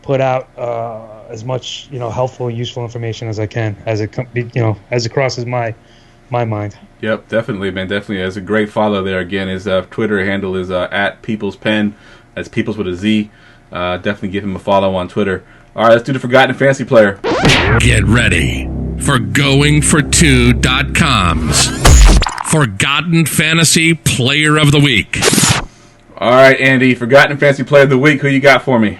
S4: put out as much helpful and useful information as I can as it crosses my mind.
S1: Yep, definitely, man. Definitely. As a great follow there. Again, his Twitter handle is at People's Pen. That's People's with a Z. Definitely give him a follow on Twitter. All right, let's do the Forgotten Fantasy Player.
S5: Get ready for GoingFor2.com's Forgotten Fantasy Player of the Week.
S1: All right, Andy, Forgotten Fantasy Player of the Week. Who you got for me?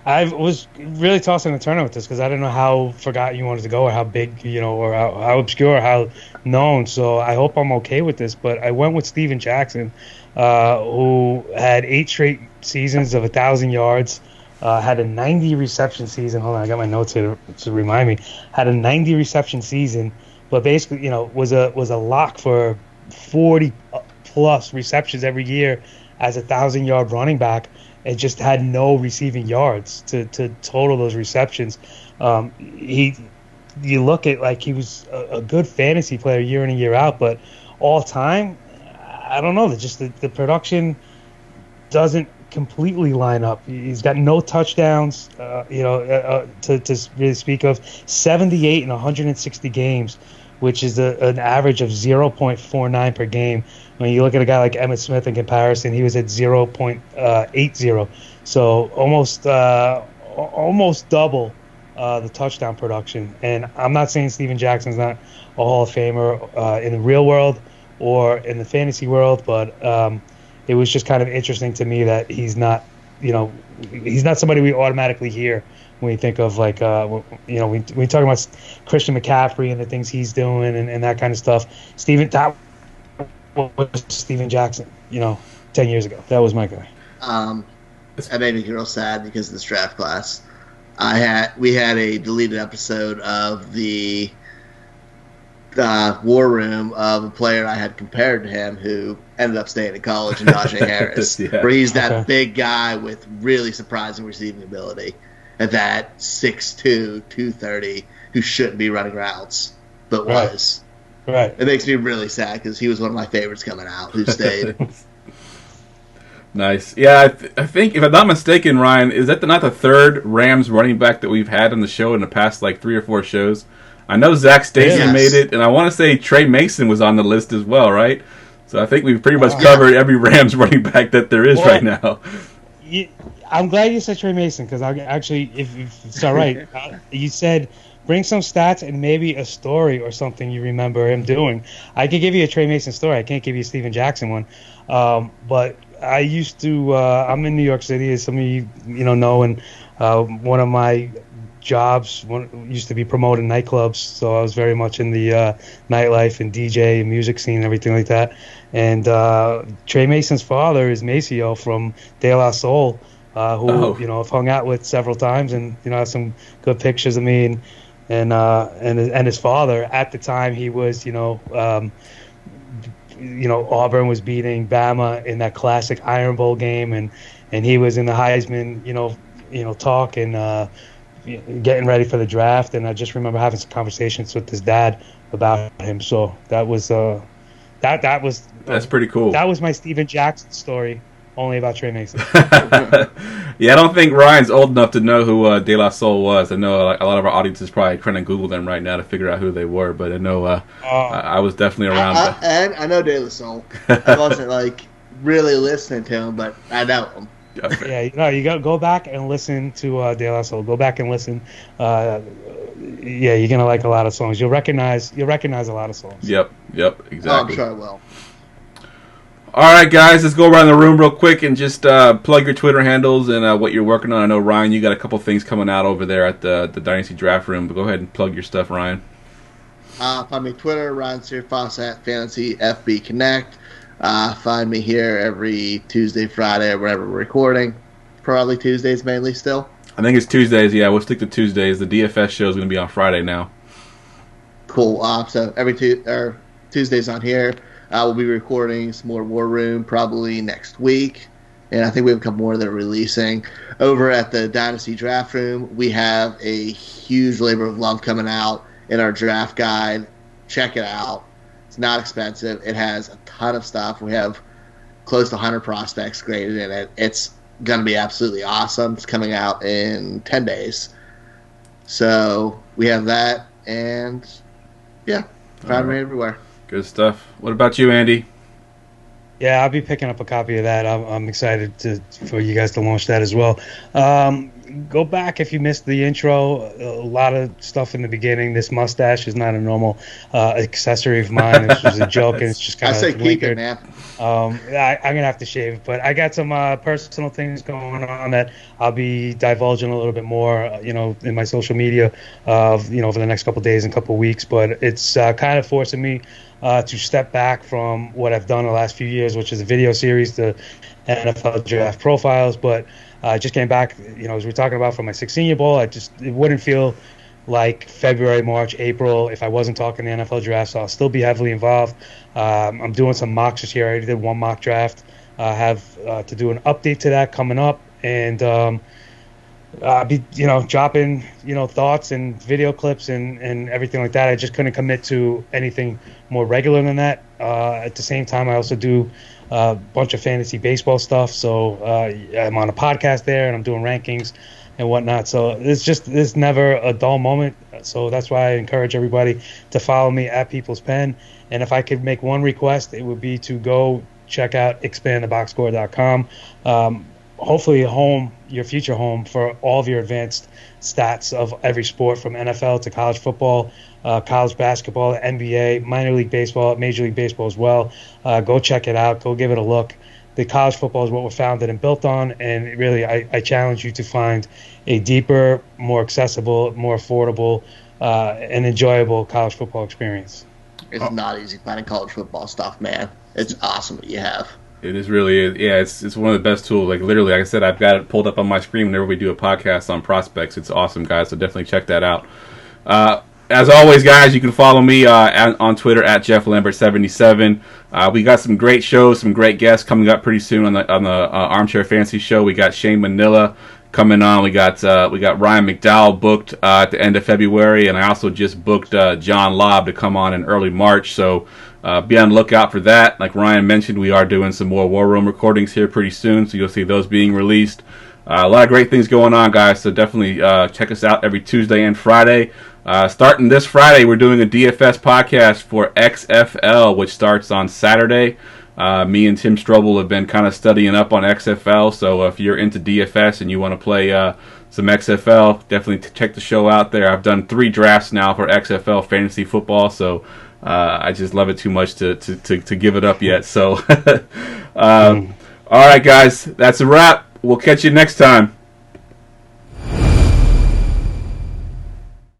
S4: I was really tossing and turning with this because I didn't know how forgotten you wanted to go or how big, or how obscure or how known. So I hope I'm okay with this. But I went with Steven Jackson, who had 8 straight seasons of 1,000 yards, had a 90 reception season. Hold on, I got my notes here to remind me. Had a 90 reception season, but basically, was a lock for 40 plus receptions every year as a 1,000-yard running back, and just had no receiving yards to total those receptions. You look at, like, he was a good fantasy player year in and year out, but all time, I don't know. Just the production doesn't completely line up. He's got no touchdowns, to really speak of. 78 in 160 games, which is an average of 0.49 per game. When you look at a guy like Emmitt Smith in comparison, he was at 0.80. So almost double the touchdown production. And I'm not saying Steven Jackson's not a Hall of Famer in the real world or in the fantasy world, but it was just kind of interesting to me that he's not somebody we automatically hear when we think of, like, we talk about Christian McCaffrey and the things he's doing and that kind of stuff. That was Steven Jackson, 10 years ago. That was my guy.
S3: That made me real sad because of this draft class. We had a deleted episode of the war room of a player I had compared to him who ended up staying in college, in Najee Harris, where he's that big guy with really surprising receiving ability at that 6'2", 230, who shouldn't be running routes, but was.
S4: Right.
S3: It makes me really sad because he was one of my favorites coming out who stayed.
S1: Nice. Yeah, I think, if I'm not mistaken, Ryan, is that not the third Rams running back that we've had on the show in the past, like, 3 or 4 shows? I know Zach Stacy made it, and I want to say Trey Mason was on the list as well, right? So I think we've pretty much covered every Rams running back that there is right now.
S4: I'm glad you said Trey Mason, because actually, if it's all right, you said bring some stats and maybe a story or something you remember him doing. I could give you a Trey Mason story. I can't give you a Steven Jackson one. But I used to, I'm in New York City, as some of you know, and one of my jobs used to be promoting nightclubs, so I was very much in the nightlife and DJ and music scene and everything like that. And Trey Mason's father is Maceo from De La Soul, who I've hung out with several times, and have some good pictures of me and his father. At the time, he was Auburn was beating Bama in that classic Iron Bowl game, and he was in the Heisman talk and getting ready for the draft. And I just remember having some conversations with his dad about him. So that was that's
S1: pretty cool.
S4: That was my Steven Jackson story, only about Trey Mason.
S1: Yeah, I don't think Ryan's old enough to know who De La Soul was. I know a lot of our audience is probably trying to Google them right now to figure out who they were, but I know I was definitely around.
S3: And I know De La Soul. I wasn't really listening to him, but I know him.
S4: Yeah, you got to go back and listen to De La Soul. Go back and listen. You're gonna like a lot of songs. You'll recognize a lot of songs.
S1: Yep, exactly.
S3: Oh, I'm sure I will.
S1: All right, guys, let's go around the room real quick and just plug your Twitter handles and what you're working on. I know, Ryan, you got a couple things coming out over there at the Dynasty Draft Room, but go ahead and plug your stuff, Ryan.
S3: Find me Twitter, Ryan Searfoss at Fantasy FB Connect. Find me here every Tuesday, Friday, or whenever we're recording. Probably Tuesdays mainly still.
S1: I think it's Tuesdays. Yeah, we'll stick to Tuesdays. The DFS show is going to be on Friday now.
S3: Cool. So every Tuesdays on here. We'll be recording some more War Room probably next week. And I think we have a couple more that are releasing. Over at the Dynasty Draft Room, we have a huge labor of love coming out in our draft guide. Check it out. It's not expensive. It has a ton of stuff. We have close to 100 prospects graded in it. It's going to be absolutely awesome. It's coming out in 10 days. So we have that. And, find me everywhere.
S1: Good stuff. What about you, Andy?
S4: Yeah, I'll be picking up a copy of that. I'm excited for you guys to launch that as well. Go back if you missed the intro. A lot of stuff in the beginning. This mustache is not a normal accessory of mine. It's just a joke, and it's just kind of
S3: I say keep it, man.
S4: I'm gonna have to shave it, but I got some personal things going on that I'll be divulging a little bit more, in my social media, over the next couple of days and couple of weeks. But it's kind of forcing me to step back from what I've done the last few years, which is a video series, the NFL Draft Profiles. But I just came back, as we were talking about, from my 6 Senior Bowl. It wouldn't feel like February, March, April if I wasn't talking the NFL draft, so I'll still be heavily involved. I'm doing some mocks this year. I already did one mock draft. I have to do an update to that coming up, and I'll be, dropping, thoughts and video clips and everything like that. I just couldn't commit to anything more regular than that. At the same time, I also do a bunch of fantasy baseball stuff. So I'm on a podcast there, and I'm doing rankings and whatnot. So it's never a dull moment. So that's why I encourage everybody to follow me at People's Pen. And if I could make one request, it would be to go check out expandtheboxscore.com. Hopefully your future home for all of your advanced stats of every sport, from NFL to college football, college basketball, NBA, minor league baseball, Major League Baseball as well. Go check it out. Go give it a look. The college football is what we're founded and built on, and really I challenge you to find a deeper, more accessible, more affordable, and enjoyable college football experience.
S3: It's not easy finding college football stuff, man. It's awesome what you have.
S1: It is really, yeah, it's one of the best tools. Like, literally, like I said, I've got it pulled up on my screen whenever we do a podcast on prospects. It's awesome, guys, so definitely check that out. As always, guys, you can follow me on Twitter at JeffLambert77. We got some great shows, some great guests coming up pretty soon on the Armchair Fantasy Show. We got Shane Manila coming on. We got Ryan McDowell booked at the end of February, and I also just booked John Lobb to come on in early March. So be on the lookout for that. Like Ryan mentioned, we are doing some more War Room recordings here pretty soon, so you'll see those being released. A lot of great things going on, guys, so definitely check us out every Tuesday and Friday. Starting this Friday, we're doing a DFS podcast for XFL, which starts on Saturday. Me and Tim Strobel have been kind of studying up on XFL, so if you're into DFS and you want to play some XFL, definitely check the show out there. I've done 3 drafts now for XFL fantasy football, so I just love it too much to give it up yet. So, all right, guys, that's a wrap. We'll catch you next time.